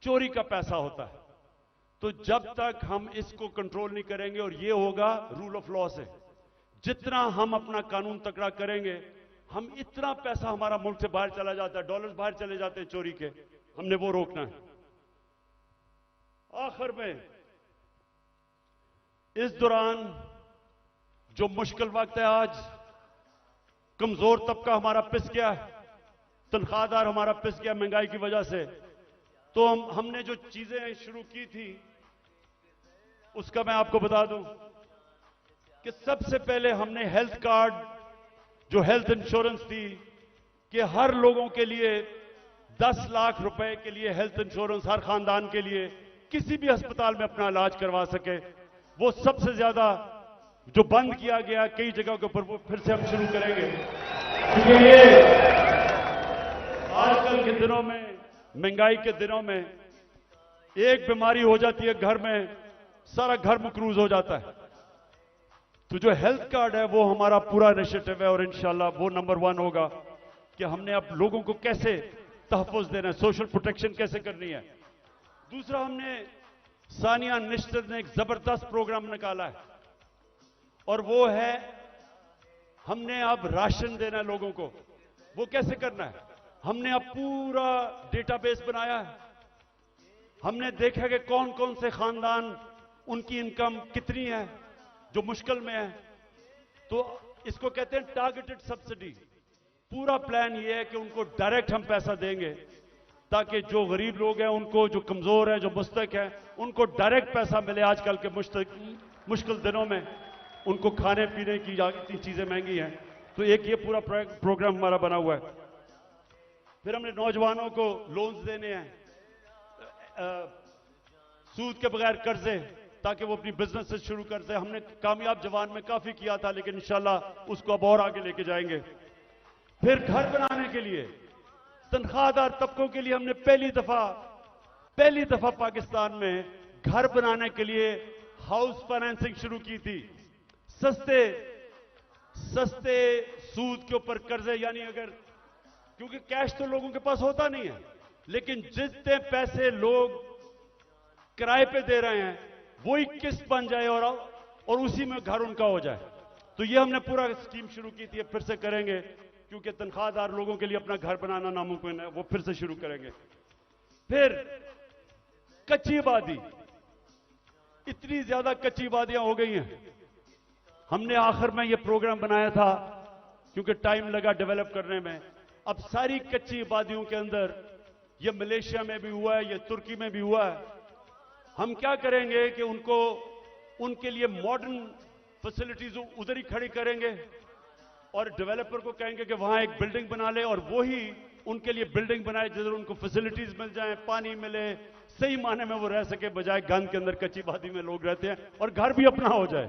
चोरी का पैसा होता है। तो जब तक हम इसको कंट्रोल नहीं करेंगे, और ये होगा रूल ऑफ लॉ से, जितना हम अपना कानून तकड़ा करेंगे, हम इतना पैसा हमारा मुल्क से बाहर चला जाता है, डॉलर्स बाहर चले जाते हैं चोरी के, हमने वो रोकना है। आखिर में इस दौरान जो मुश्किल वक्त है, आज कमजोर तबका हमारा पिस गया, तनख्वाहदार हमारा पिस गया महंगाई की वजह से। तो हमने जो चीजें शुरू की थी उसका मैं आपको बता दूं कि सबसे पहले हमने हेल्थ कार्ड, जो हेल्थ इंश्योरेंस थी, कि हर लोगों के लिए 10 लाख रुपए के लिए हेल्थ इंश्योरेंस हर खानदान के लिए किसी भी अस्पताल में अपना इलाज करवा सके, वो सबसे ज्यादा जो बंद किया गया कई जगहों के ऊपर, वो फिर से हम शुरू करेंगे। क्योंकि ये आजकल के दिनों में, महंगाई के दिनों में, एक बीमारी हो जाती है घर में, सारा घर मकरूज हो जाता है। तो जो हेल्थ कार्ड है वो हमारा पूरा इनिशिएटिव है, और इंशाल्लाह वो नंबर 1 होगा कि हमने अब लोगों को कैसे तहफ़्फ़ुज़ देना है, सोशल प्रोटेक्शन कैसे करनी है। दूसरा, हमने सानिया निश्चित ने एक जबरदस्त प्रोग्राम निकाला है, और वो है हमने अब राशन देना है लोगों को। वो कैसे करना है, हमने अब पूरा डेटाबेस बनाया है। हमने देखा कि कौन कौन से खानदान, उनकी इनकम कितनी है जो मुश्किल में है। तो इसको कहते हैं टारगेटेड सब्सिडी। पूरा प्लान ये है कि उनको डायरेक्ट हम पैसा देंगे, ताकि जो गरीब लोग हैं, उनको, जो कमजोर हैं, जो मुस्तक हैं, उनको डायरेक्ट पैसा मिले। आजकल के मुश्किल दिनों में उनको खाने पीने की इतनी चीजें महंगी हैं। तो एक ये पूरा प्रोग्राम हमारा बना हुआ है। फिर हमने नौजवानों को लोन्स देने हैं, सूद के बगैर कर्जे, ताकि वो अपनी बिजनेस शुरू कर दे। हमने कामयाब जवान में काफी किया था, लेकिन इंशाल्लाह उसको अब और आगे लेके जाएंगे। फिर घर बनाने के लिए तनख्वाहदार तबकों के लिए हमने पहली दफा पाकिस्तान में घर बनाने के लिए हाउस फाइनेंसिंग शुरू की थी। सस्ते सूद के ऊपर कर्जे, यानी अगर, क्योंकि कैश तो लोगों के पास होता नहीं है, लेकिन जितने पैसे लोग किराए पे दे रहे हैं वही किस्त बन जाए और और उसी में घर उनका हो जाए। तो ये हमने पूरा स्कीम शुरू की थी, फिर से करेंगे, क्योंकि तनख्वाहदार लोगों के लिए अपना घर बनाना नामुमकिन है, वो फिर से शुरू करेंगे। फिर कच्ची आबादी, इतनी ज्यादा कच्ची आबादियां हो गई हैं। हमने आखिर में ये प्रोग्राम बनाया था क्योंकि टाइम लगा डेवलप करने में। अब सारी कच्ची आबादियों के अंदर, ये मलेशिया में भी हुआ है, ये तुर्की में भी हुआ है, हम क्या करेंगे कि उनको, उनके लिए मॉडर्न फैसिलिटीज उधर ही खड़ी करेंगे और डेवलपर को कहेंगे कि वहां एक बिल्डिंग बना ले और वो ही उनके लिए बिल्डिंग बनाए जिधर उनको फैसिलिटीज मिल जाए, पानी मिले, सही माने में वो रह सके, बजाय गंद के अंदर कच्ची आबादी में लोग रहते हैं, और घर भी अपना हो जाए।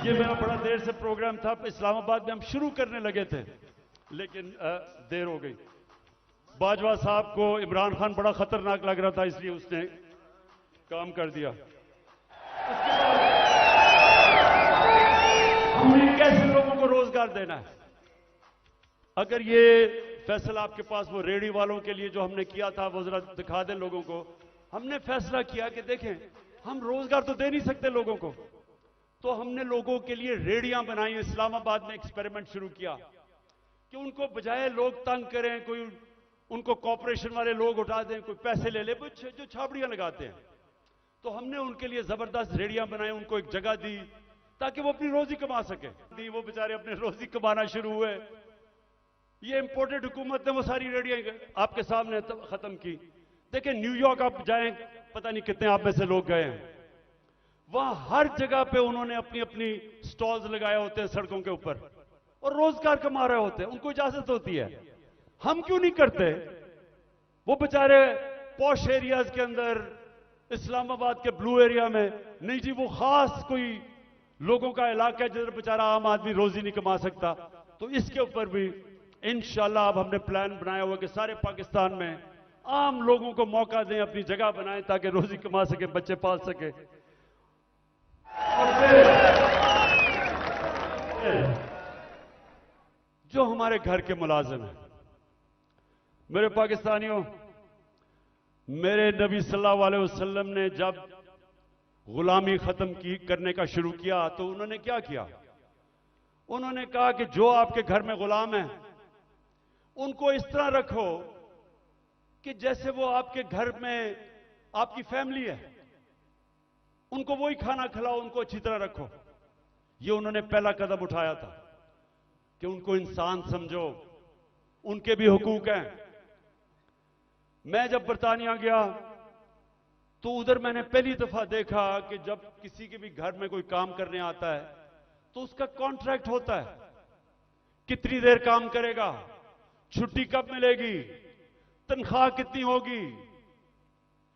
ये मेरा बड़ा देर से प्रोग्राम था, इस्लामाबाद में हम शुरू करने लगे थे, लेकिन देर हो गई। बाजवा साहब को इमरान खान बड़ा खतरनाक लग रहा था, इसलिए उसने काम कर दिया। हमने कैसे लोगों को रोजगार देना है? अगर ये फैसला आपके पास वो रेहड़ी वालों के लिए जो हमने किया था, वो जरा दिखा दें लोगों को। हमने फैसला किया कि देखें, हम रोजगार तो दे नहीं सकते लोगों को, तो हमने लोगों के लिए रेहड़ियां बनाई। इस्लामाबाद में एक्सपेरिमेंट शुरू किया कि उनको बजाय लोग तंग करें, कोई उनको कॉर्पोरेशन वाले लोग उठा दें, कोई पैसे ले ले, जो छाबड़ियां लगाते हैं, तो हमने उनके लिए जबरदस्त रेहड़ियां बनाई, उनको एक जगह दी ताकि वो अपनी रोजी कमा सके। वो बेचारे अपनी रोजी कमाना शुरू हुए। ये इंपोर्टेड हुकूमत ने वो सारी रेहड़ियां आपके सामने खत्म की। देखिए, न्यूयॉर्क आप जाएं, पता नहीं कितने आप में से लोग गए हैं, वहां हर जगह पे उन्होंने अपनी अपनी स्टॉल्स लगाए होते हैं सड़कों के ऊपर, और रोजगार कमा रहे होते हैं, उनको इजाजत होती है। हम क्यों नहीं करते? वो बेचारे पॉश एरियाज के अंदर, इस्लामाबाद के ब्लू एरिया में नहीं जी, वो खास कोई लोगों का इलाका है जिधर बेचारा आम आदमी रोजी नहीं कमा सकता। तो इसके ऊपर भी इंशाल्लाह अब हमने प्लान बनाया हुआ कि सारे पाकिस्तान में आम लोगों को मौका दें, अपनी जगह बनाएं ताकि रोजी कमा सके, बच्चे पाल सके। और फिर जो हमारे घर के मुलाजिम हैं, मेरे पाकिस्तानियों, मेरे नबी सल्लल्लाहु अलैहि वसल्लम ने जब गुलामी खत्म करने का शुरू किया तो उन्होंने क्या किया? उन्होंने कहा कि जो आपके घर में गुलाम है उनको इस तरह रखो कि जैसे वो आपके घर में आपकी फैमिली है, उनको वही खाना खिलाओ, उनको अच्छी तरह रखो। ये उन्होंने पहला कदम उठाया था कि उनको इंसान समझो, उनके भी हुकूक हैं। मैं जब बरतानिया गया तो उधर मैंने पहली दफा देखा कि जब किसी के भी घर में कोई काम करने आता है तो उसका कॉन्ट्रैक्ट होता है, कितनी देर काम करेगा, छुट्टी कब मिलेगी, तनख्वाह कितनी होगी,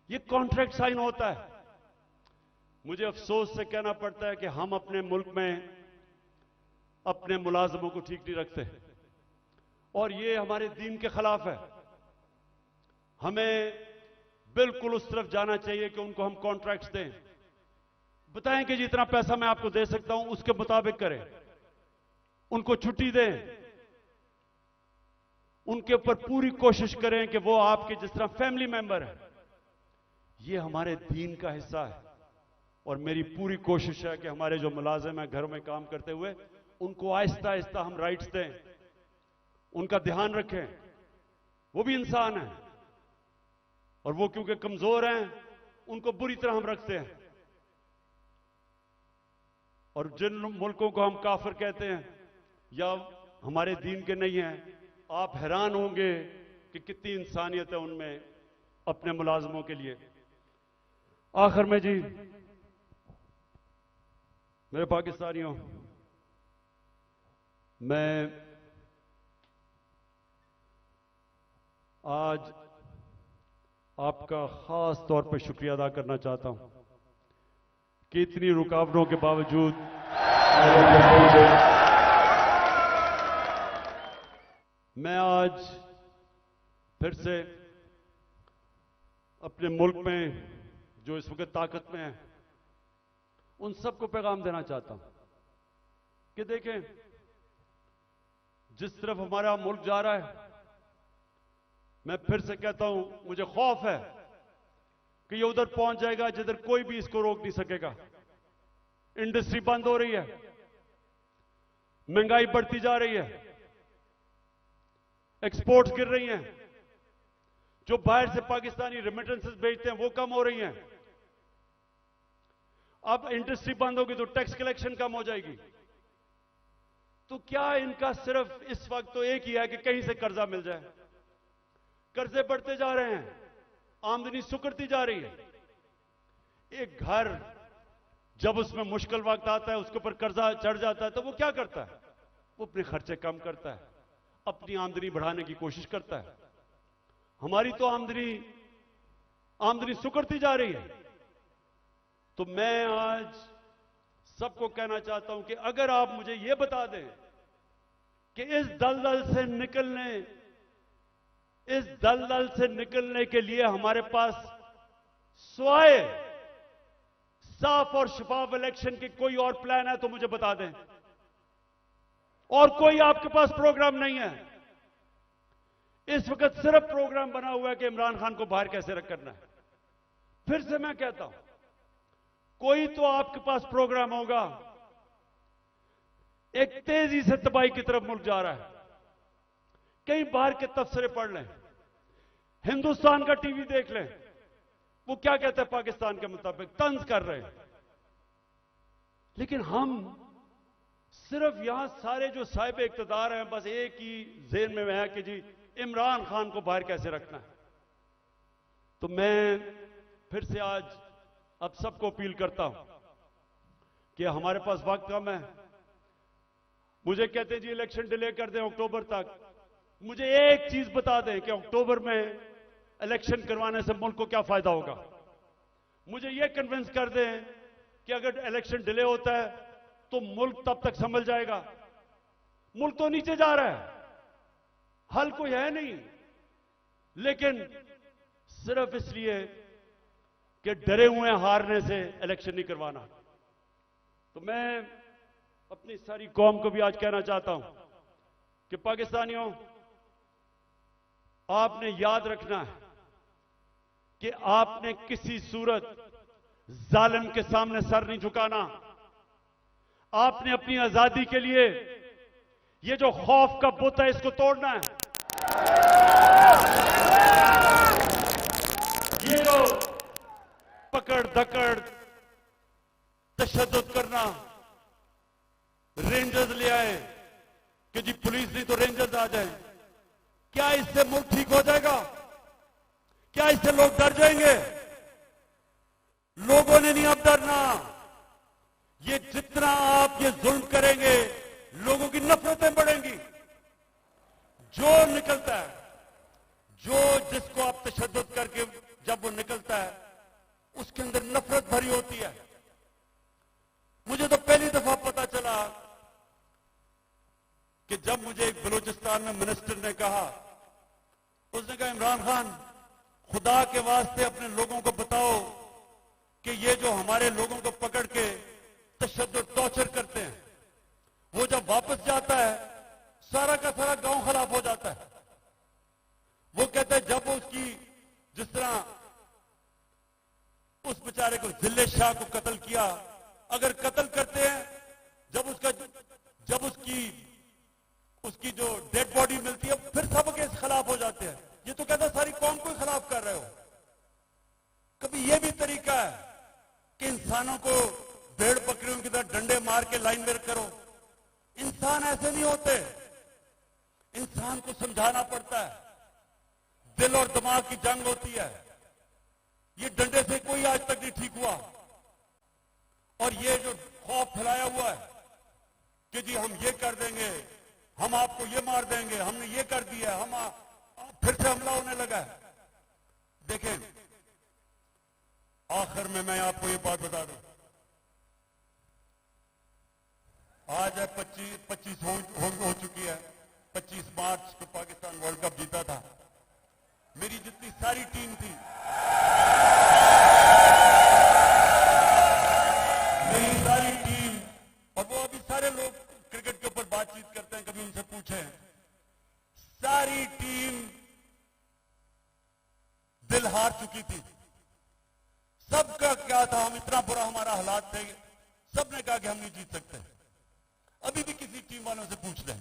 ये कॉन्ट्रैक्ट साइन होता है। मुझे अफसोस से कहना पड़ता है कि हम अपने मुल्क में अपने मुलाजमों को ठीक नहीं रखते, और ये हमारे दीन के खिलाफ है। हमें बिल्कुल उस तरफ जाना चाहिए कि उनको हम कॉन्ट्रैक्ट्स दें, बताएं कि जितना पैसा मैं आपको दे सकता हूं उसके मुताबिक करें, उनको छुट्टी दें, उनके ऊपर पूरी कोशिश करें कि वो आपके जिस तरह फैमिली मेंबर है। ये हमारे दीन का हिस्सा है, और मेरी पूरी कोशिश है कि हमारे जो मुलाजिम हैं घरों में काम करते हुए, उनको आहिस्ता आहिस्ता हम राइट्स दें, उनका ध्यान रखें। वो भी इंसान है, और वो क्योंकि कमजोर हैं उनको बुरी तरह हम रखते हैं। और जिन मुल्कों को हम काफिर कहते हैं या हमारे दीन के नहीं हैं, आप हैरान होंगे कि कितनी इंसानियत है उनमें अपने मुलाजमों के लिए। आखिर में जी, मेरे पाकिस्तानियों, मैं आज आपका खास तौर पर शुक्रिया अदा करना चाहता हूं कि इतनी रुकावटों के बावजूद मैं आज फिर से अपने मुल्क में जो इस वक्त ताकत में है उन सबको पैगाम देना चाहता हूं कि देखें, जिस तरफ हमारा मुल्क जा रहा है, मैं फिर से कहता हूं, मुझे खौफ है कि ये उधर पहुंच जाएगा जिधर कोई भी इसको रोक नहीं सकेगा। इंडस्ट्री बंद हो रही है, महंगाई बढ़ती जा रही है, एक्सपोर्ट्स गिर रही हैं, जो बाहर से पाकिस्तानी रेमिटेंसेस भेजते हैं वो कम हो रही हैं। अब इंडस्ट्री बंद होगी तो टैक्स कलेक्शन कम हो जाएगी। तो क्या इनका सिर्फ इस वक्त तो एक ही है कि कहीं से कर्जा मिल जाए। कर्जे बढ़ते जा रहे हैं, आमदनी सुकड़ती जा रही है। एक घर जब उसमें मुश्किल वक्त आता है, उसके ऊपर कर्जा चढ़ जाता है, तो वो क्या करता है? वो अपने खर्चे कम करता है, अपनी आमदनी बढ़ाने की कोशिश करता है। हमारी तो आमदनी सुकड़ती जा रही है। तो मैं आज सबको कहना चाहता हूं कि अगर आप मुझे यह बता दें कि इस दलदल से निकलने के लिए हमारे पास स्वाय साफ और शफाफ इलेक्शन की कोई और प्लान है तो मुझे बता दें। और कोई आपके पास प्रोग्राम नहीं है। इस वक्त सिर्फ प्रोग्राम बना हुआ है कि इमरान खान को बाहर कैसे करना है। फिर से मैं कहता हूं, कोई तो आपके पास प्रोग्राम होगा। एक तेजी से तबाही की तरफ मुल्क जा रहा है। कहीं बाहर के तबसरे पढ़ लें, हिंदुस्तान का टीवी देख लें, वो क्या कहते हैं पाकिस्तान के मुताबिक तंज कर रहे हैं। लेकिन हम सिर्फ यहां सारे जो साहिब इख्तिदार हैं, बस एक ही ज़हन में है कि जी इमरान खान को बाहर कैसे रखना है। तो मैं फिर से आज अब सबको अपील करता हूं कि हमारे पास वक्त कम है। मुझे कहते हैं जी इलेक्शन डिले कर दें अक्टूबर तक। मुझे एक चीज बता दें कि अक्टूबर में इलेक्शन करवाने से मुल्क को क्या फायदा होगा। मुझे यह कन्विंस कर दें कि अगर इलेक्शन डिले होता है तो मुल्क तब तक संभल जाएगा। मुल्क तो नीचे जा रहा है, हल कोई है नहीं, लेकिन सिर्फ इसलिए कि डरे हुए हारने से इलेक्शन नहीं करवाना। तो मैं अपनी सारी कौम को भी आज कहना चाहता हूं कि पाकिस्तानियों, आपने याद रखना है कि आपने किसी सूरत जालिम के सामने सर नहीं झुकाना। आपने अपनी आजादी के लिए ये जो खौफ का बुत है इसको तोड़ना है। ये जो पकड़ धकड़ तशद्दुद करना, रेंजर्स ले आए कि जी पुलिस नहीं तो रेंजर्स आ जाए, क्या इससे मुल्क ठीक हो जाएगा? क्या इससे लोग डर जाएंगे? लोगों ने नहीं अब डरना। ये जितना आप ये जुल्म करेंगे, लोगों की नफरतें बढ़ेंगी। जो निकलता है, जिसको आप तशद्दुद करके जब वो निकलता है, उसके अंदर नफरत भरी होती है। मुझे तो पहली दफा पता चला कि जब मुझे एक बलूचिस्तान में मिनिस्टर ने कहा, उसने कहा इमरान खान, खुदा के वास्ते अपने लोगों को बताओ कि ये जो हमारे लोगों को पकड़ के तशद्दुद टॉर्चर करते हैं, वो जब वापस जाता है सारा का सारा गांव खराब हो जाता है। वो कहता है जब उसकी जिस तरह उस बेचारे को जिले शाह को कत्ल किया, अगर कत्ल करते हैं, जब उसकी जो डेड बॉडी मिलती है फिर सब केस खिलाफ हो जाते हैं। ये तो कहता सारी कौम को खिलाफ कर रहे हो। कभी ये भी तरीका है कि इंसानों को भेड़ बकरियों की तरह डंडे मार के लाइन में करो? इंसान ऐसे नहीं होते। इंसान को समझाना पड़ता है, दिल और दिमाग की जंग होती है। ये डंडे से कोई आज तक नहीं ठीक हुआ। और ये जो खौफ फैलाया हुआ है कि जी हम ये कर देंगे, हम आपको ये मार देंगे, हमने ये कर दिया, फिर से हमला होने लगा है। देखें, आखिर में मैं आपको ये बात बता दूं, आज है 25 हो चुकी है। 25 मार्च को पाकिस्तान वर्ल्ड कप जीता था। मेरी जितनी सारी टीम थी, मेरी सारी टीम, और वो अभी सारे लोग क्रिकेट के ऊपर बातचीत करते हैं, कभी उनसे पूछें, सारी टीम दिल हार चुकी थी। सबका क्या था, हम इतना बुरा हमारा हालात थे, सबने कहा कि हम नहीं जीत सकते। अभी भी किसी टीम वालों से पूछ लें,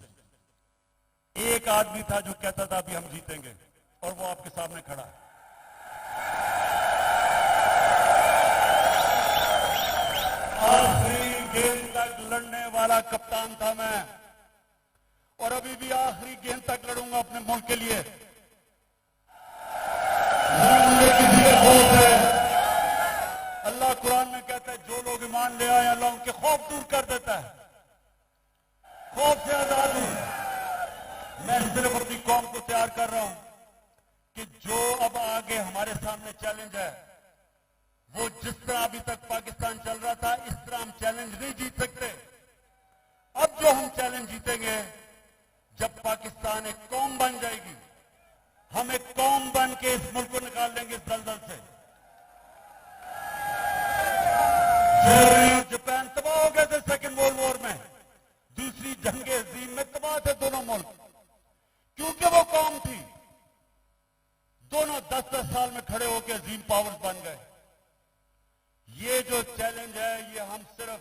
एक आदमी था जो कहता था अभी हम जीतेंगे, और वो आपके सामने खड़ा है। आखिरी गेंद तक लड़ने वाला कप्तान था मैं, और अभी भी आखिरी गेंद तक लड़ूंगा अपने मुल्क के लिए। मुझे किसी का खौफ है। अल्लाह कुरान में कहता है जो लोग ईमान ले आए अल्लाह उनके खौफ दूर कर देता है, खौफ से आजाद हूं। मैं सिर्फ अपनी कौम को तैयार कर रहा हूं कि जो अब आगे हमारे सामने चैलेंज है, वो जिस तरह अभी तक पाकिस्तान चल रहा था, इस तरह हम चैलेंज नहीं जीत सकते। अब जो हम चैलेंज जीतेंगे, जब पाकिस्तान एक कौम बन जाएगी, हम एक कौम बन के इस मुल्क को निकाल लेंगे इस दलदल से। जापान तबाह हो गए थे सेकेंड वर्ल्ड वॉर में, दूसरी जंग अजीम में तबाह थे दोनों मुल्क, क्योंकि वो कौम थी। दोनों 10-10 साल में खड़े होकर अजीम पावर्स बन गए। ये जो चैलेंज है, ये हम सिर्फ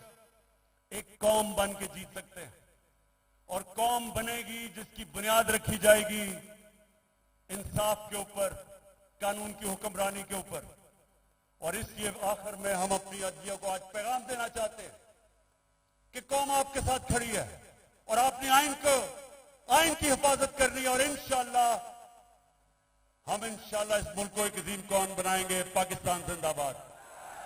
एक कौम बन के जीत सकते हैं, और कौम बनेगी जिसकी बुनियाद रखी जाएगी इंसाफ के ऊपर, कानून की हुक्मरानी के ऊपर। और इसलिए आखिर में हम अपनी अदलिया को आज पैगाम देना चाहते हैं कि कौम आपके साथ खड़ी है, और आपने आइन की हिफाजत करनी है, और इंशाअल्लाह हम इंशाअल्लाह इस मुल्क को एक अजीम कौम बनाएंगे। पाकिस्तान जिंदाबाद।